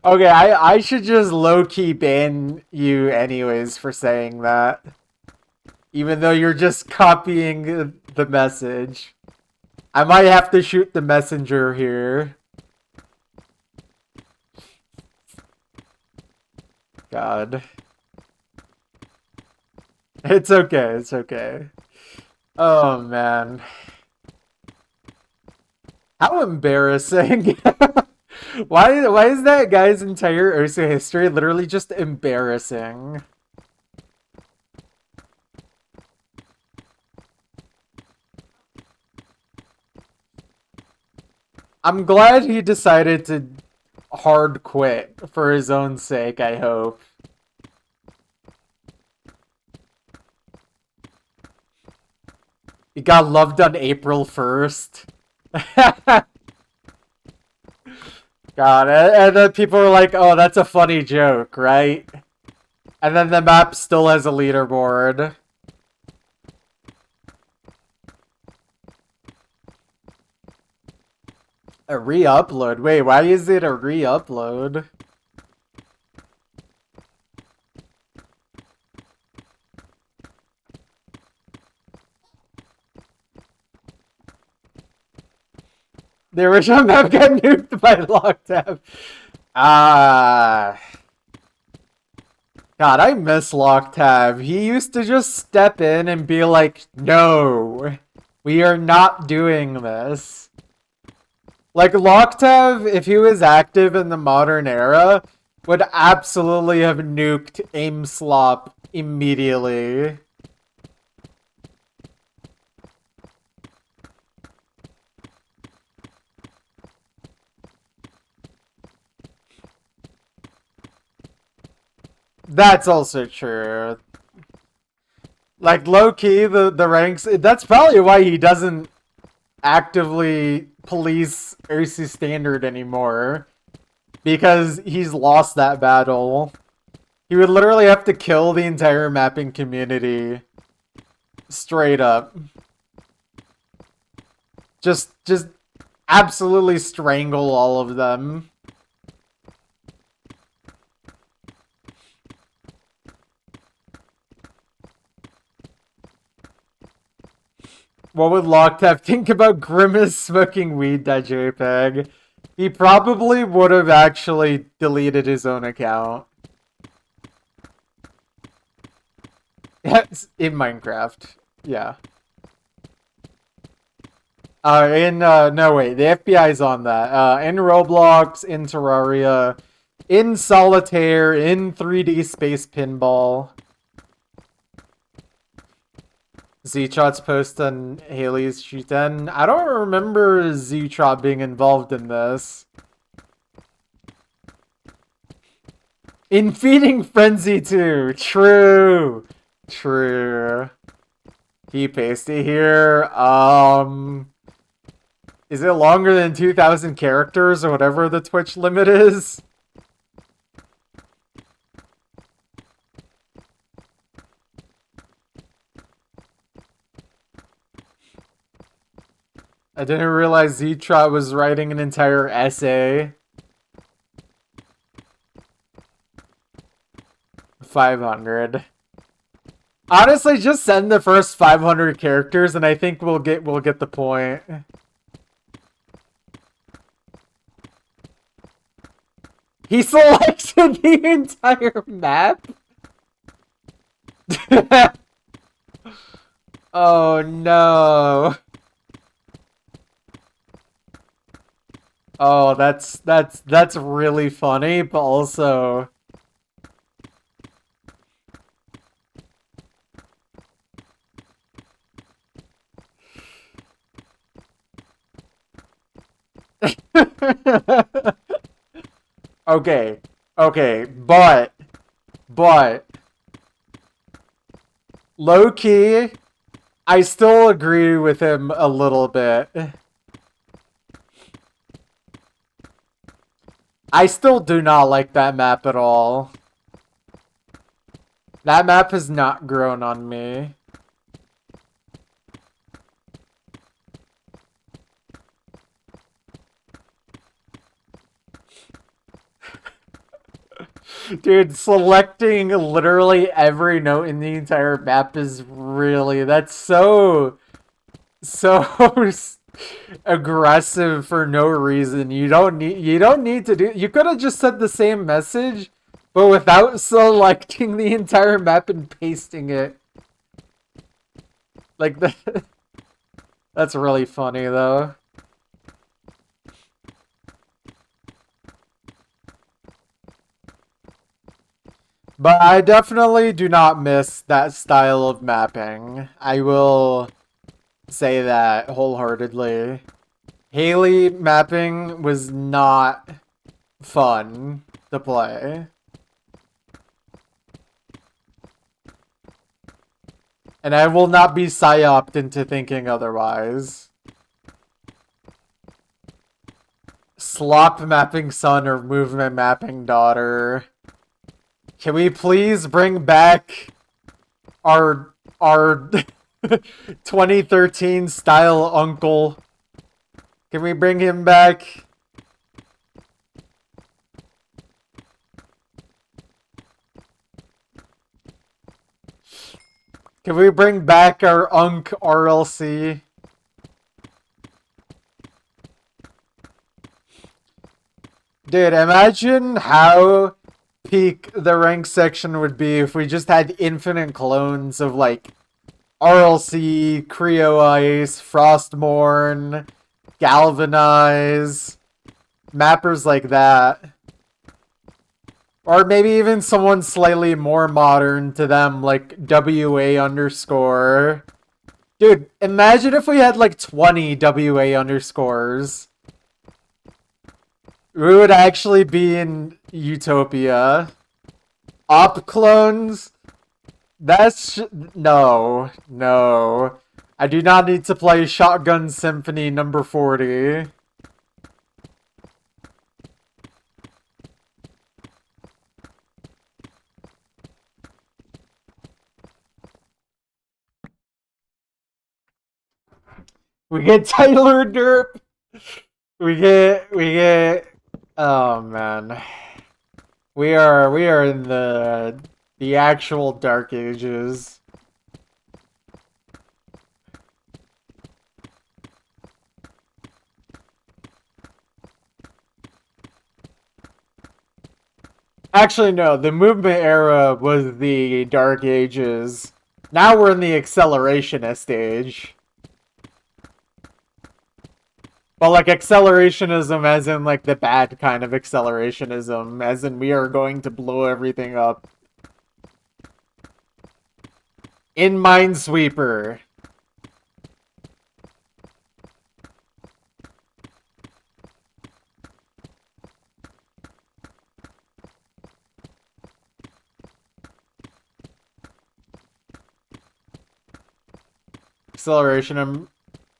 Okay, I should just low-key ban you anyways for saying that. Even though you're just copying the message. I might have to shoot the messenger here. God. It's okay, it's okay. Oh, man. How embarrassing. Why is that guy's entire Ursa history literally just embarrassing? I'm glad he decided to hard quit for his own sake, I hope. He got loved on April 1st. God, and then people were like, oh, that's a funny joke, right? And then the map still has a leaderboard. A re-upload? Wait, why is it a re-upload? The original map got nuked by Locktab. Ah. God, I miss Locktab. He used to just step in and be like, no, we are not doing this. Like, Locktab, if he was active in the modern era, would absolutely have nuked aim slop immediately. That's also true. Like, low-key, the ranks... That's probably why he doesn't actively police AC Standard anymore. Because he's lost that battle. He would literally have to kill the entire mapping community. Straight up. Just absolutely strangle all of them. What would Locktap think about Grimace smoking weed.jpg? He probably would have actually deleted his own account. Yes, in Minecraft. Yeah. No wait, the FBI's on that. In Roblox, in Terraria, in Solitaire, in 3D Space Pinball. Z-Trot's post on Haley's Shuten. I don't remember Z-Trot being involved in this. In Feeding Frenzy too. True. True. He pasty here. Is it longer than 2,000 characters or whatever the Twitch limit is? I didn't realize Z-Trot was writing an entire essay. 500. Honestly, just send the first 500 characters, and I think we'll get the point. He selected the entire map. Oh no. Oh, that's really funny, but also Okay. Okay, but low key, I still agree with him a little bit. I still do not like that map at all. That map has not grown on me. Dude, selecting literally every note in the entire map is really... That's so aggressive for no reason. You don't need to do... You could have just said the same message, but without selecting the entire map and pasting it. Like, that's really funny, though. But I definitely do not miss that style of mapping. I will say that wholeheartedly. Haley mapping was not fun to play. And I will not be psyoped into thinking otherwise. Slop mapping son or movement mapping daughter. Can we please bring back our 2013 style uncle? Can we bring him back? Can we bring back our Unk RLC? Dude, imagine how peak the rank section would be if we just had infinite clones of like RLC, Creo Ice, Frostmourne, Galvanize, mappers like that. Or maybe even someone slightly more modern to them, like WA underscore. Dude, imagine if we had like 20 WA underscores. We would actually be in Utopia. Op clones? That's... No. No. I do not need to play Shotgun Symphony number 40. We get Tyler Derp. We get oh man. We are in the actual dark ages. Actually no, the movement era was the dark ages. Now we're in the accelerationist age. But like accelerationism as in like the bad kind of accelerationism, as in we are going to blow everything up. In Minesweeper.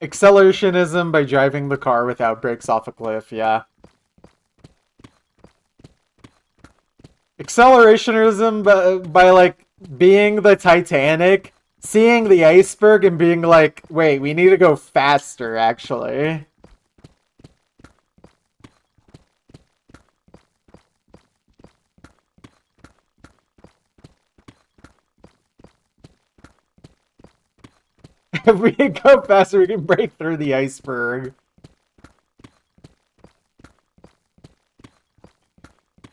Accelerationism by driving the car without brakes off a cliff, yeah. Accelerationism by like being the Titanic, seeing the iceberg and being like, wait, we need to go faster, actually. If we can go faster, we can break through the iceberg.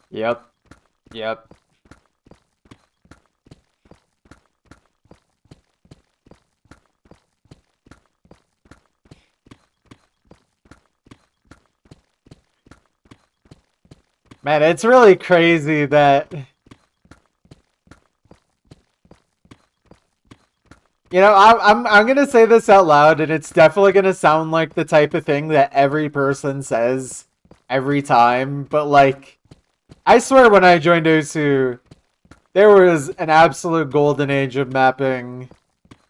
Yep. Yep. Man, it's really crazy that... You know, I'm gonna say this out loud, and it's definitely gonna sound like the type of thing that every person says every time, but like, I swear when I joined OSU, there was an absolute golden age of mapping.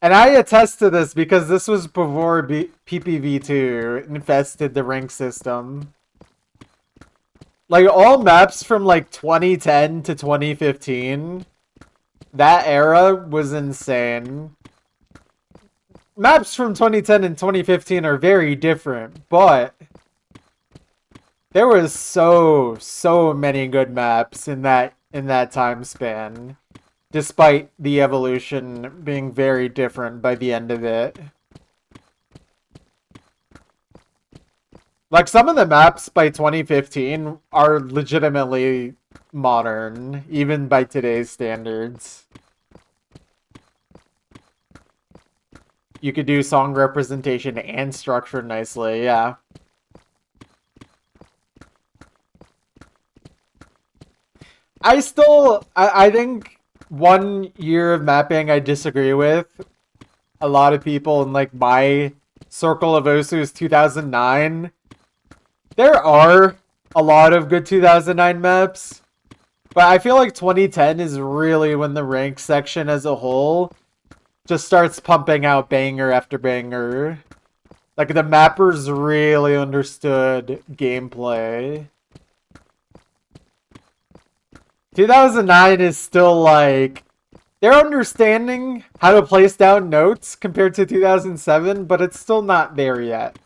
And I attest to this because this was before PPV2 infested the rank system. Like, all maps from like 2010 to 2015, that era was insane. Maps from 2010 and 2015 are very different, but there was so many good maps in that time span, despite the evolution being very different by the end of it. Like, some of the maps by 2015 are legitimately modern, even by today's standards. You could do song representation and structure nicely, yeah. I think one year of mapping I disagree with a lot of people in like my circle of Osu is 2009. There are a lot of good 2009 maps, but I feel like 2010 is really when the rank section as a whole just starts pumping out banger after banger. Like, the mappers really understood gameplay. 2009 is still like, they're understanding how to place down notes compared to 2007, but it's still not there yet.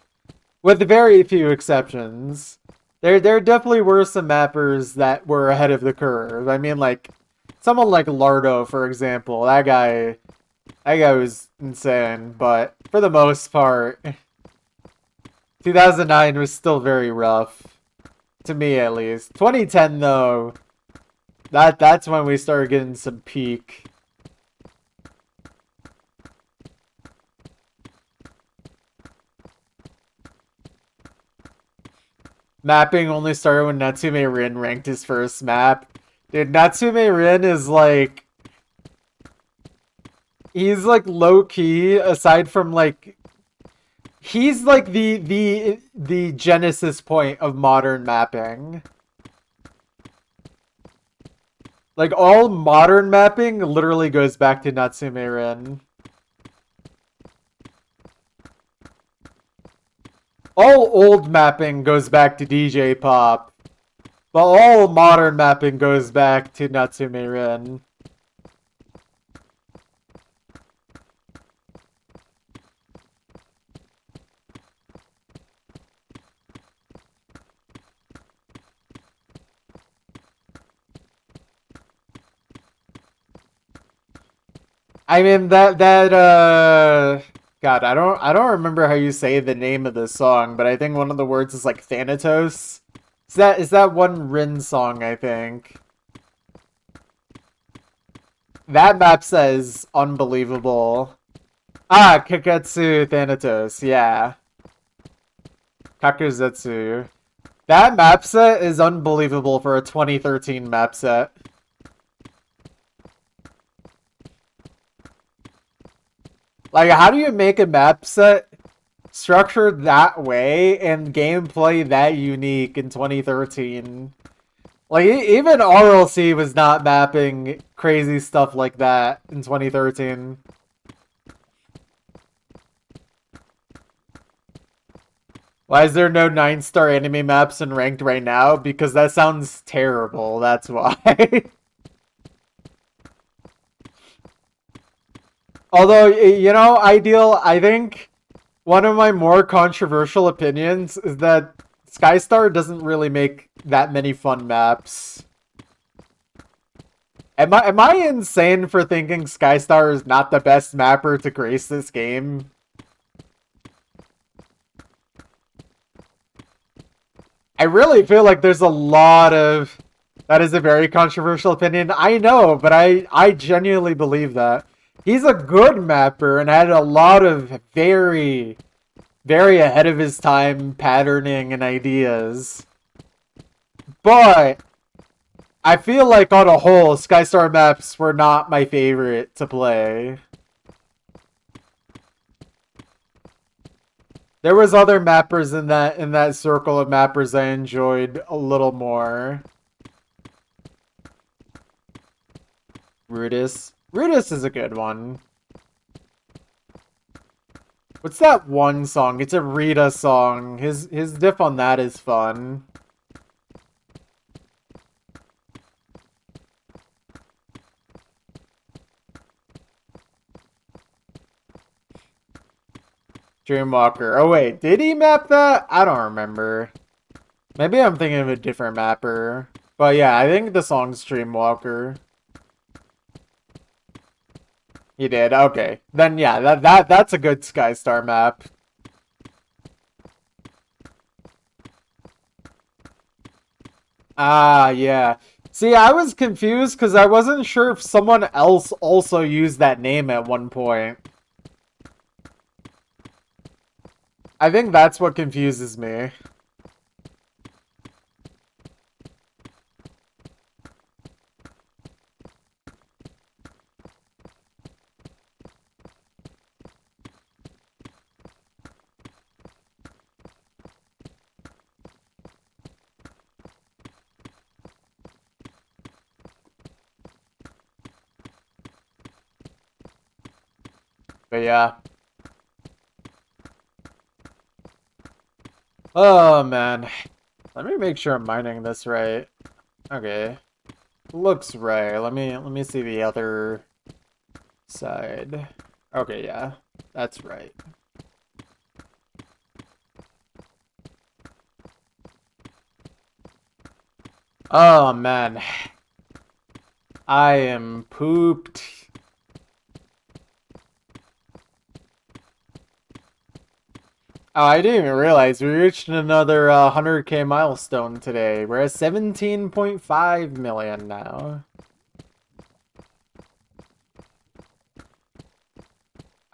With very few exceptions. There definitely were some mappers that were ahead of the curve. I mean, like, someone like Lardo, for example. That guy was insane, but for the most part, 2009 was still very rough. To me, at least. 2010, though, that's when we started getting some peak. Mapping only started when Natsume Rin ranked his first map. Dude, Natsume Rin is like he's like low key aside from like he's like the genesis point of modern mapping. Like all modern mapping literally goes back to Natsume Rin. All old mapping goes back to DJ Pop. But all modern mapping goes back to Natsume Rin. I mean God, I don't remember how you say the name of this song, but I think one of the words is like Thanatos. Is that one Rin song, I think. That map says unbelievable. Ah, Kaketsu Thanatos, yeah. Kakuzetsu. That map set is unbelievable for a 2013 map set. Like, how do you make a map set structured that way and gameplay that unique in 2013? Like, even RLC was not mapping crazy stuff like that in 2013. Why is there no 9-star anime maps in ranked right now? Because that sounds terrible, that's why. Although, Ideal, I think one of my more controversial opinions is that Skystar doesn't really make that many fun maps. Am I insane for thinking Skystar is not the best mapper to grace this game? I really feel like there's a lot of... That is a very controversial opinion. I know, but I genuinely believe that. He's a good mapper and had a lot of very, very ahead of his time patterning and ideas. But I feel like on a whole, Skystar maps were not my favorite to play. There was other mappers in that circle of mappers I enjoyed a little more. Rudis. Rudis is a good one. What's that one song? It's a Rita song. His diff on that is fun. Dreamwalker. Oh wait, did he map that? I don't remember. Maybe I'm thinking of a different mapper. But yeah, I think the song's Dreamwalker. He did. Okay. Then yeah, that's a good Skystar map. Ah, yeah. See, I was confused because I wasn't sure if someone else also used that name at one point. I think that's what confuses me. But yeah. Oh man. Let me make sure I'm mining this right. Okay. Looks right. Let me see the other side. Okay, yeah. That's right. Oh man. I am pooped. Oh, I didn't even realize we reached another 100K milestone today. We're at 17.5 million now.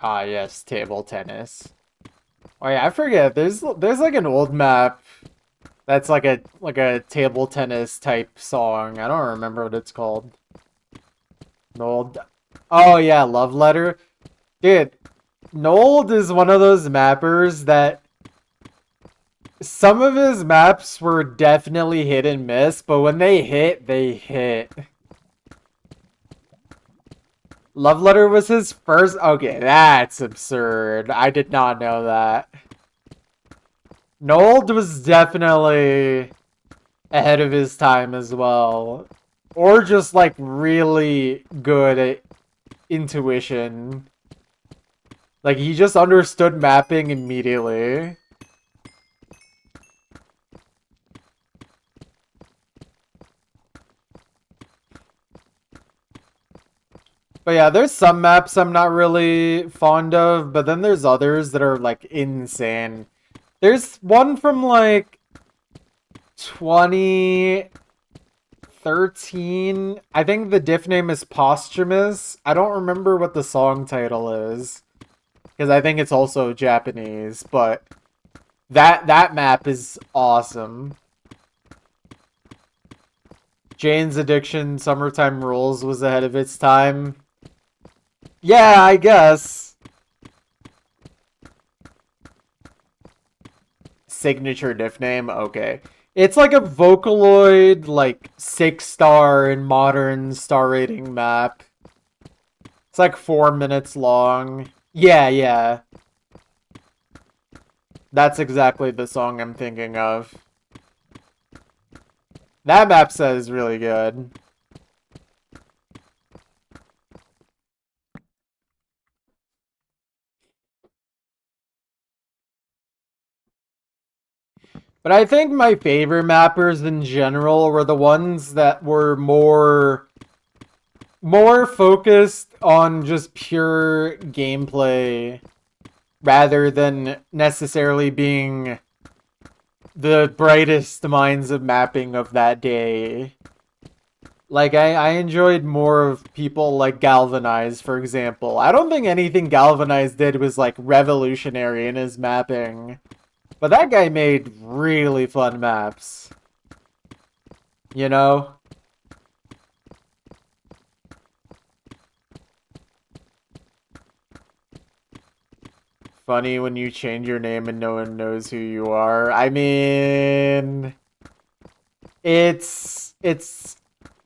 Ah, yes, table tennis. Oh yeah, I forget. There's like an old map That's like a table tennis type song. I don't remember what it's called. Nold. Oh yeah, Love Letter. Dude, Nold is one of those mappers that some of his maps were definitely hit and miss, but when they hit, they hit. Love Letter was his first. Okay, that's absurd. I did not know that. Nold was definitely ahead of his time as well. Or just like really good at intuition. Like he just understood mapping immediately. But yeah, there's some maps I'm not really fond of, but then there's others that are like insane. There's one from like 2013. I think the diff name is Posthumous. I don't remember what the song title is because I think it's also Japanese, but that map is awesome. Jane's Addiction Summertime Rules was ahead of its time. Yeah, I guess. Signature diff name? Okay. It's like a Vocaloid, like 6-star in modern star rating map. It's like 4 minutes long. Yeah, yeah. That's exactly the song I'm thinking of. That map set is really good. But I think my favorite mappers in general were the ones that were more focused on just pure gameplay rather than necessarily being the brightest minds of mapping of that day. Like, I enjoyed more of people like Galvanize, for example. I don't think anything Galvanize did was, like, revolutionary in his mapping. But that guy made really fun maps. You know? Funny when you change your name and no one knows who you are. I mean, it's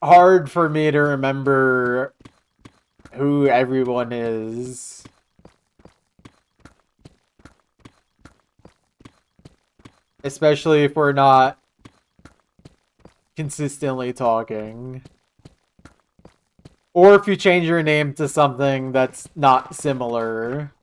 hard for me to remember who everyone is. Especially if we're not consistently talking. Or if you change your name to something that's not similar.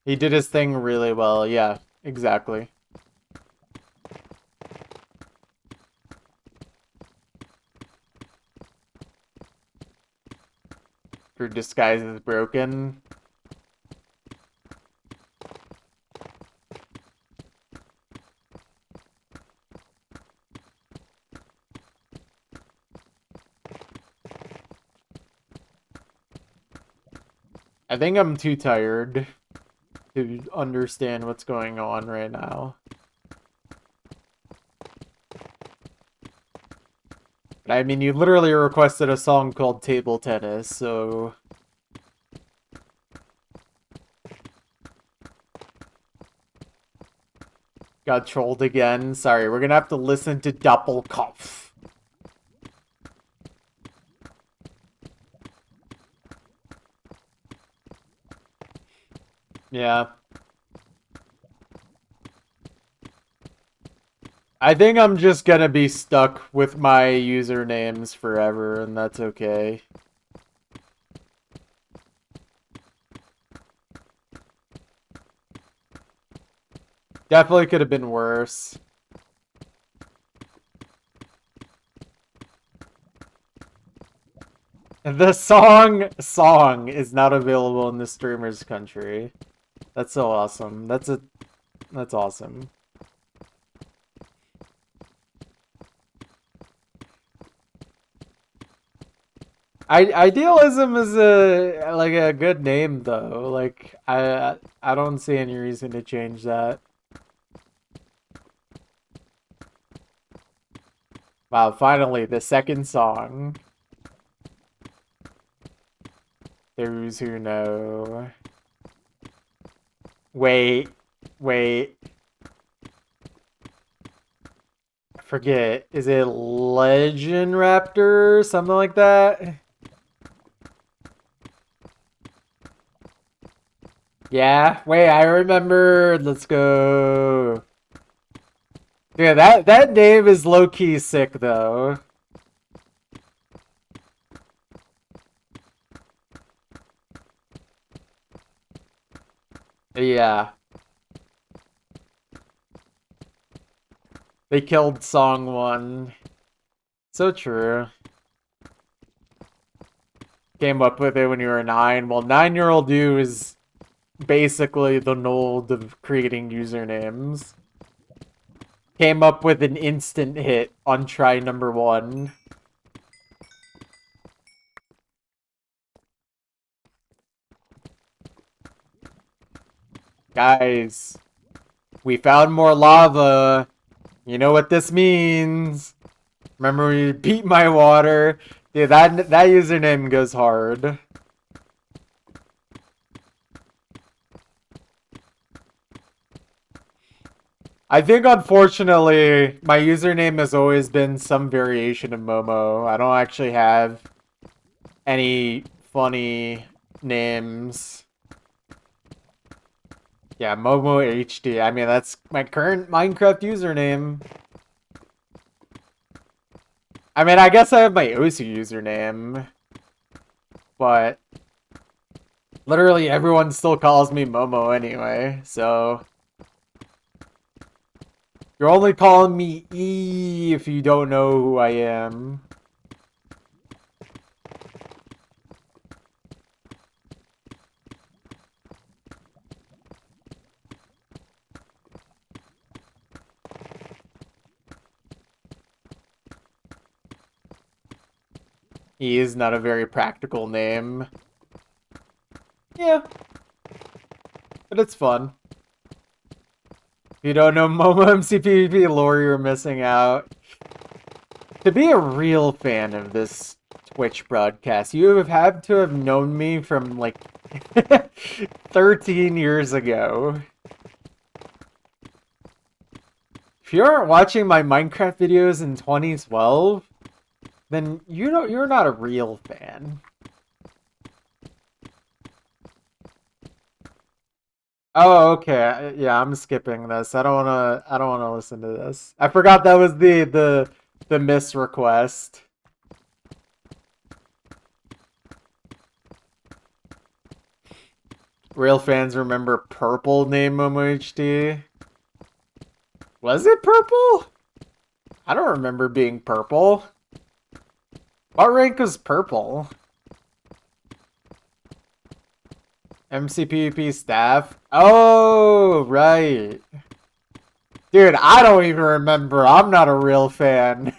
He did his thing really well. Yeah, exactly. Your disguise is broken. I think I'm too tired to understand what's going on right now. But I mean, you literally requested a song called Table Tennis, so... Got trolled again. Sorry, we're gonna have to listen to Doppelkopf. Yeah. I think I'm just gonna be stuck with my usernames forever, and that's okay. Definitely could have been worse. The song is not available in the streamer's country. That's so awesome. That's awesome. Idealism is a good name though. Like I don't see any reason to change that. Wow, finally the second song. Those who know. Wait, wait. I forget. Is it Legend Raptor? Something like that? Yeah. Wait, I remember. Let's go. Yeah, that name is low key sick though. Yeah. They killed song one. So true. Came up with it when you were 9. Well, 9-year-old you is basically the Nold of creating usernames. Came up with an instant hit on try number 1. Guys, we found more lava. You know what this means. Remember when you beat my water? Dude, that username goes hard. I think, unfortunately, my username has always been some variation of Momo. I don't actually have any funny names. Yeah, Momo HD. I mean, that's my current Minecraft username. I mean, I guess I have my OC username. But literally everyone still calls me Momo anyway, so... You're only calling me E if you don't know who I am. E is not a very practical name. Yeah. But it's fun. If you don't know Momo MCPVP lore, you're missing out. To be a real fan of this Twitch broadcast, you have had to have known me from like 13 years ago. If you aren't watching my Minecraft videos in 2012, then you're not a real fan. Oh, okay. Yeah, I'm skipping this. I don't wanna listen to this. I forgot that was the miss request. Real fans remember purple name Momo HD. Was it purple? I don't remember being purple. What rank was purple? MCPP staff? Oh, right. Dude, I don't even remember. I'm not a real fan.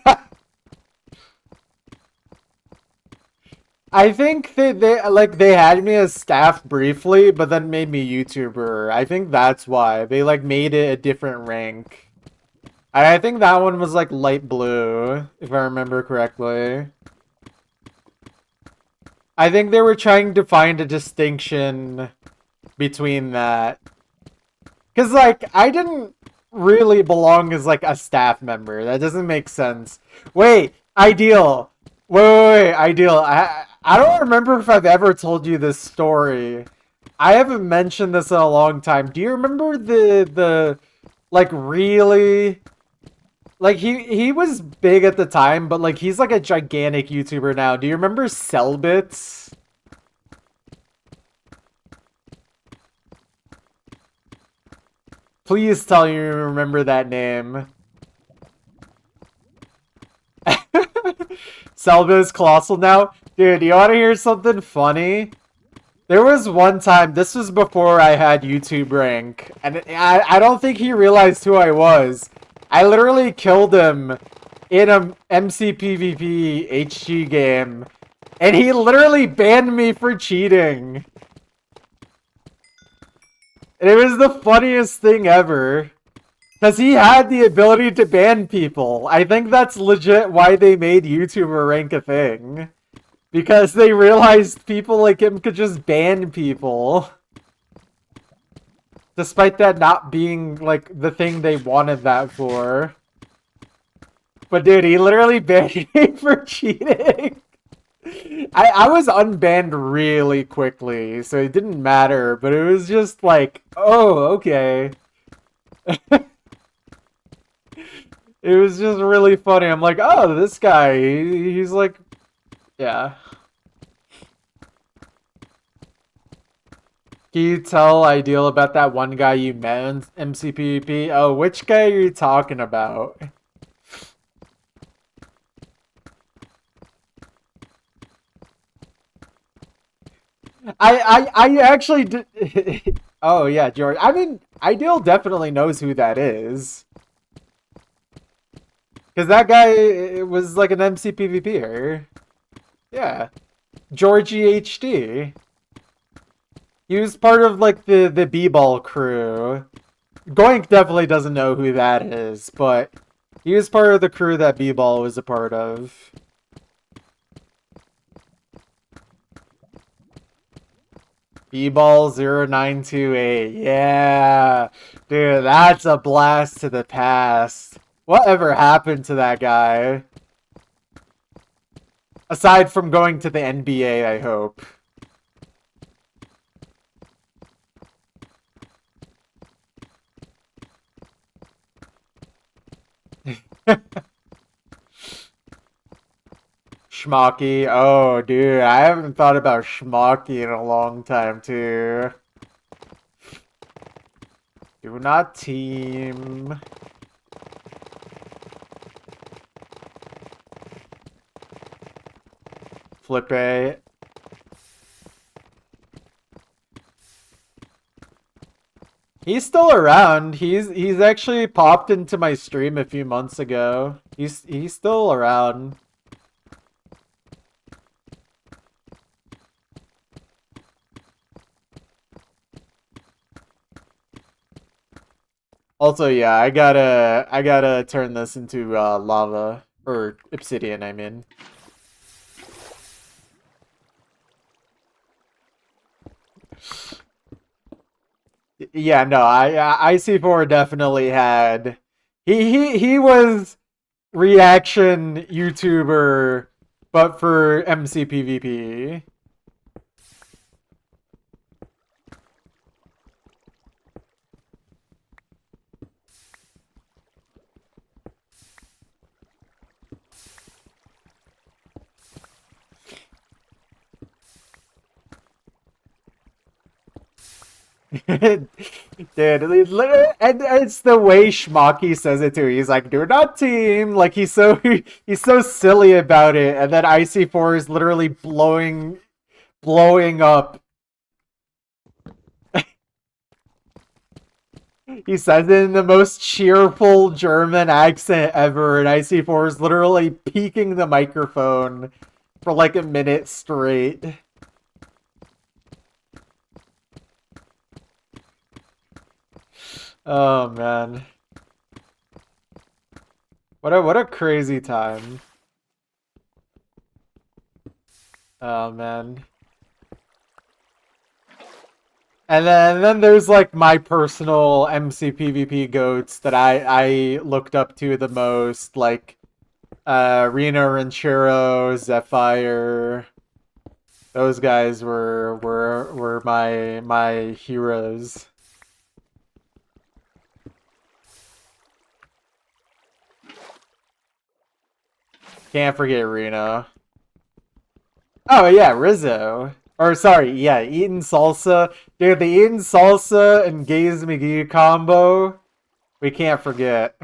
I think they had me as staff briefly, but then made me YouTuber. I think that's why. They like made it a different rank. I think that one was like light blue, if I remember correctly. I think they were trying to find a distinction between that. Because, like, I didn't really belong as, like, a staff member. That doesn't make sense. Wait, Ideal. Wait, Ideal. I don't remember if I've ever told you this story. I haven't mentioned this in a long time. Do you remember the like, really... Like, he was big at the time, but, like, he's, like, a gigantic YouTuber now. Do you remember Cellbits? Please tell you remember that name. Cellbits Colossal now? Dude, you want to hear something funny? There was one time, this was before I had YouTube rank, and I don't think he realized who I was. I literally killed him in a MCPVP HG game, and he literally banned me for cheating. And it was the funniest thing ever. Because he had the ability to ban people. I think that's legit why they made YouTuber rank a thing. Because they realized people like him could just ban people. Despite that not being, like, the thing they wanted that for. But dude, he literally banned me for cheating. I was unbanned really quickly, so it didn't matter, but it was just like, oh, okay. It was just really funny. I'm like, oh, this guy, he's like, yeah. Can you tell Ideal about that one guy you met in MCPVP? Oh, which guy are you talking about? I actually did. Oh yeah, George. I mean, Ideal definitely knows who that is. Because that guy was like an MCPVPer. Yeah. Georgie HD. He was part of like the B-ball crew. Goink definitely doesn't know who that is, but he was part of the crew that B-ball was a part of. B-ball 0928. Yeah. Dude, that's a blast to the past. Whatever happened to that guy? Aside from going to the NBA, I hope. Schmocky. Oh, dude, I haven't thought about Schmocky in a long time, too. Do not team. Flippe. He's still around. He's actually popped into my stream a few months ago. He's still around. Also, yeah, I gotta turn this into lava or obsidian. I mean. Yeah, no, IC4 definitely had. He was reaction YouTuber, but for MCPVP. Dude, and it's the way Schmocky says it too. He's like, "Do not team." Like he's so silly about it, and then IC4 is literally blowing up. He says it in the most cheerful German accent ever, and IC4 is literally peeking the microphone for like a minute straight. Oh man. What a crazy time. Oh man. And then there's like my personal MCPVP goats that I looked up to the most, like Reno Ranchero, Zephyr. Those guys were my heroes. Can't forget Reno. Oh yeah, Rizzo. Or sorry, yeah, Eaton Salsa. Dude, the Eaton Salsa and Gaze McGee combo, we can't forget.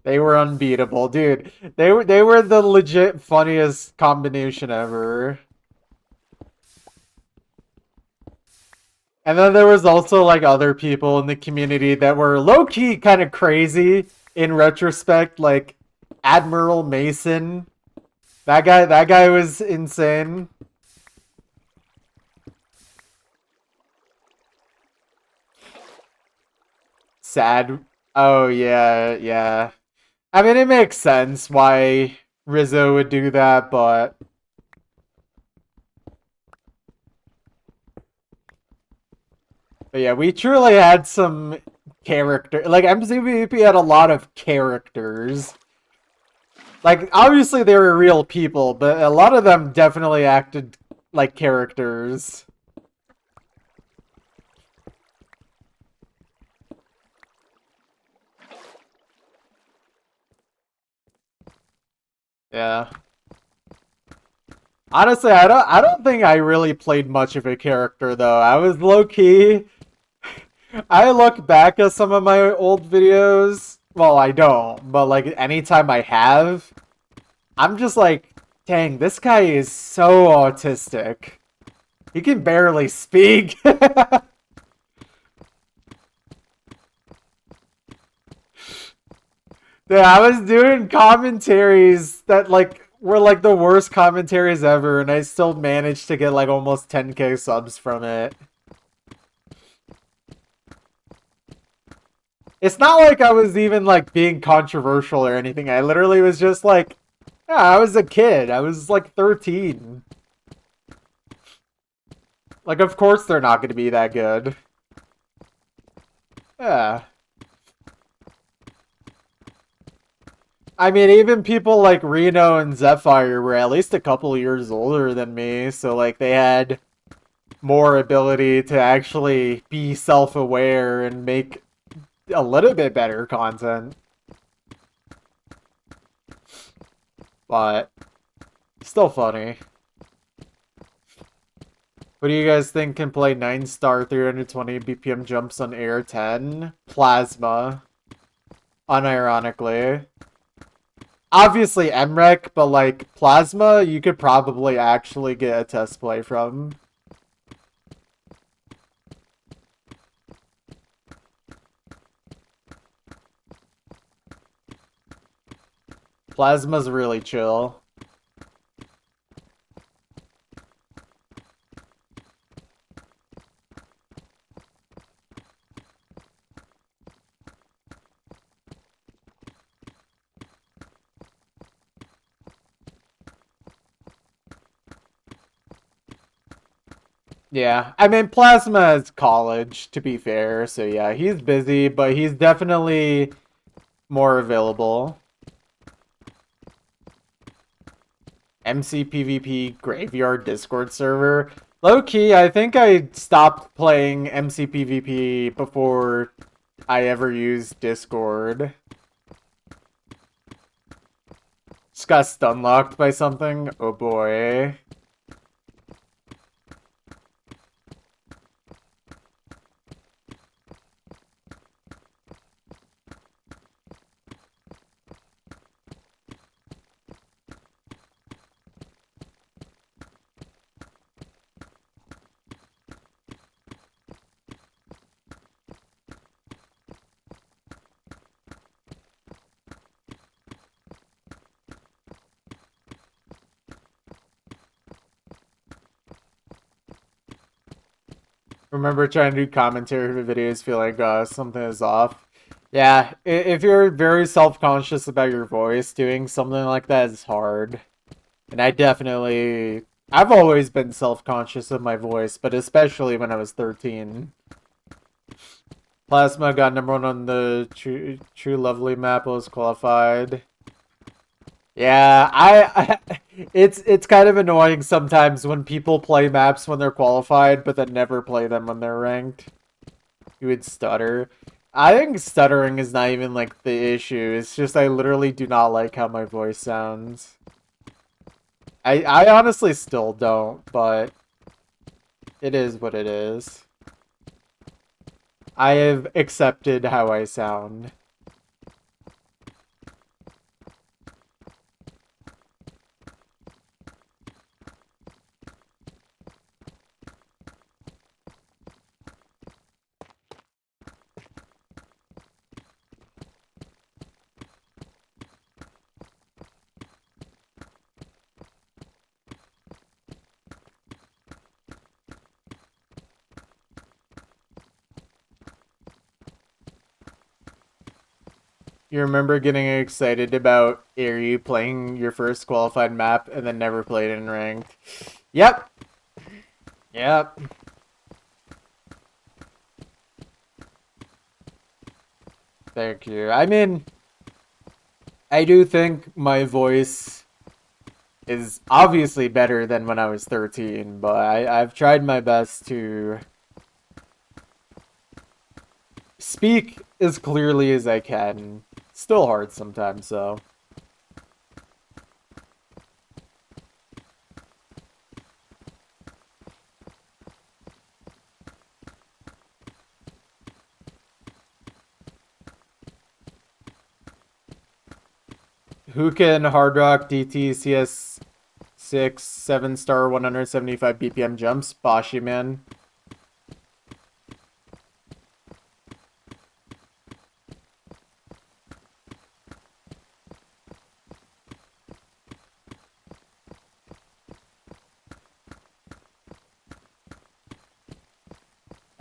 They were unbeatable, dude. They were the legit funniest combination ever. And then there was also like other people in the community that were low-key kind of crazy in retrospect, like Admiral Mason. That guy was insane. Sad. Oh yeah, yeah. I mean, it makes sense why Rizzo would do that, but yeah, we truly had some character. Like MCVP had a lot of characters. Like obviously they were real people, but a lot of them definitely acted like characters. Yeah. Honestly, I don't think I really played much of a character though. I was low key. I look back at some of my old videos. Well, I don't, but like anytime I have, I'm just like, dang, this guy is so autistic. He can barely speak. Yeah, I was doing commentaries that like were like the worst commentaries ever, and I still managed to get like almost 10K subs from it. It's not like I was even like being controversial or anything. I literally was just like, yeah, I was a kid. I was like 13. Like, of course they're not going to be that good. Yeah. I mean, even people like Reno and Zephyr were at least a couple years older than me, so like they had more ability to actually be self-aware and make a little bit better content. But still funny. What do you guys think can play 9-star 320 BPM jumps on Air 10? Plasma. Unironically. Obviously MREC, but like Plasma, you could probably actually get a test play from. Plasma's really chill. Yeah, I mean, Plasma is college, to be fair, so yeah, he's busy, but he's definitely more available. MCPVP Graveyard Discord server. Low key, I think I stopped playing MCPVP before I ever used Discord. Just got stunlocked by something. Oh boy. Remember trying to do commentary for videos, feel like something is off. Yeah, if you're very self-conscious about your voice, doing something like that is hard. And I've always been self-conscious of my voice, but especially when I was 13. Plasma got #1 on the True Lovely map, was qualified. Yeah, it's kind of annoying sometimes when people play maps when they're qualified, but then never play them when they're ranked. You would stutter. I think stuttering is not even like the issue. It's just I literally do not like how my voice sounds. I honestly still don't, but it is what it is. I have accepted how I sound. You remember getting excited about Aerie playing your first qualified map and then never played in ranked? Yep. Yep. Thank you. I mean, I do think my voice is obviously better than when I was 13, but I've tried my best to speak as clearly as I can. Still hard sometimes, though. Who can Hard Rock DT CS 6 7-star 175 BPM jumps? Boshi, man.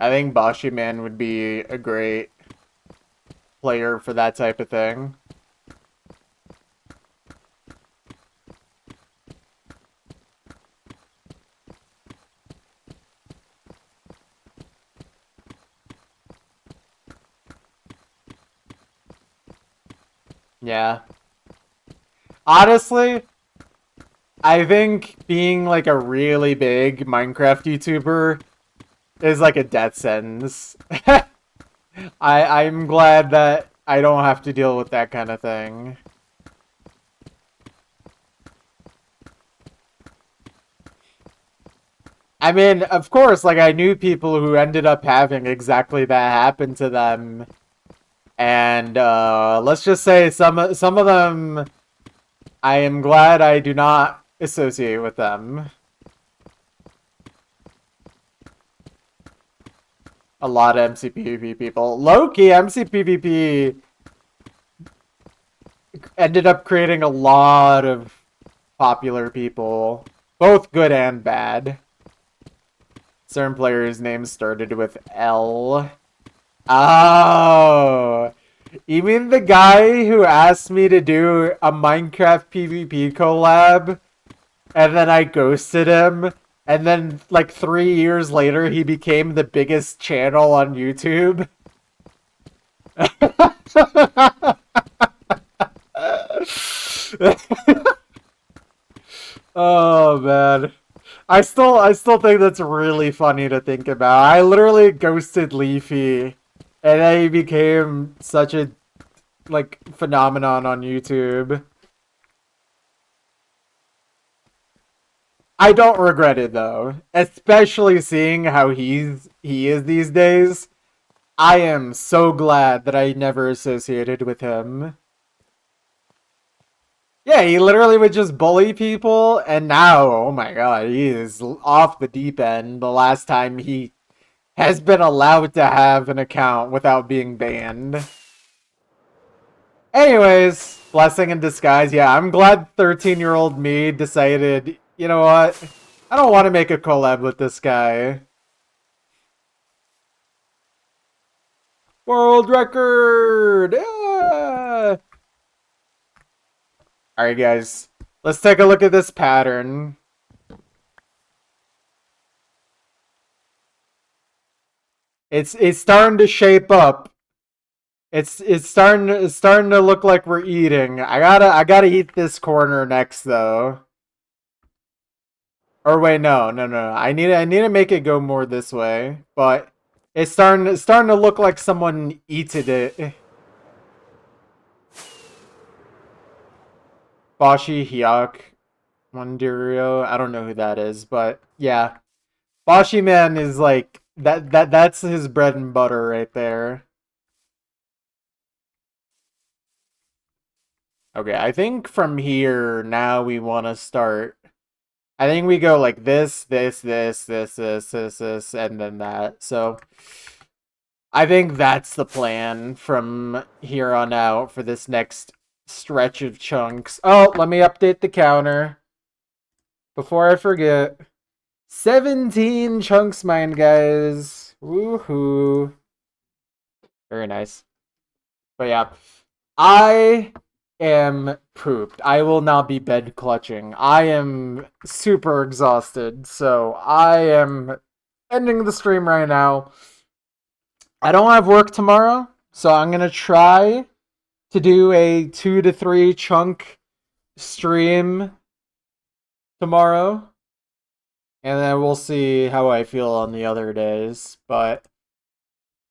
I think Boshi Man would be a great player for that type of thing. Yeah. Honestly, I think being like a really big Minecraft YouTuber is like a death sentence. I'm glad that I don't have to deal with that kind of thing. I mean, of course, like I knew people who ended up having exactly that happen to them. And let's just say some of them I am glad I do not associate with them. A lot of MCPVP people. Low-key, MCPVP ended up creating a lot of popular people. Both good and bad. Certain players' names started with L. Oh! You mean the guy who asked me to do a Minecraft PvP collab, and then I ghosted him, and then like 3 years later he became the biggest channel on YouTube? Oh man. I still think that's really funny to think about. I literally ghosted Leafy and then he became such a like phenomenon on YouTube. I don't regret it though, especially seeing how he is these days. I am so glad that I never associated with him. Yeah, he literally would just bully people, and now, oh my god, he is off the deep end the last time he has been allowed to have an account without being banned. Anyways, blessing in disguise. Yeah, I'm glad 13-year-old me decided, you know what? I don't want to make a collab with this guy. World record! Yeah! Alright, guys. Let's take a look at this pattern. It's starting to shape up. It's starting to look like we're eating. I gotta eat this corner next though. Or wait, no. I need to make it go more this way. But it's starting to look like someone eated it. Bashi Hyuk Mondirio. I don't know who that is, but yeah. Bashi Man is like that's his bread and butter right there. Okay, I think from here now we want to start. I think we go like this, and then that. So I think that's the plan from here on out for this next stretch of chunks. Oh, let me update the counter before I forget. 17 chunks mined, guys. Woohoo. Very nice. But yeah. I am pooped. I will not be bed clutching. I am super exhausted, so I am ending the stream right now. I don't have work tomorrow, so I'm gonna try to do a 2 to 3 chunk stream tomorrow, and then we'll see how I feel on the other days. But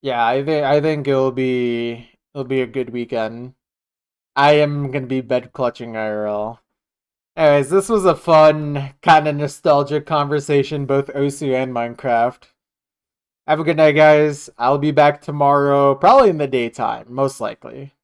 yeah, I think it'll be a good weekend. I am gonna be bed clutching IRL. Anyways, this was a fun, kind of nostalgic conversation, both Osu and Minecraft. Have a good night, guys. I'll be back tomorrow, probably in the daytime, most likely.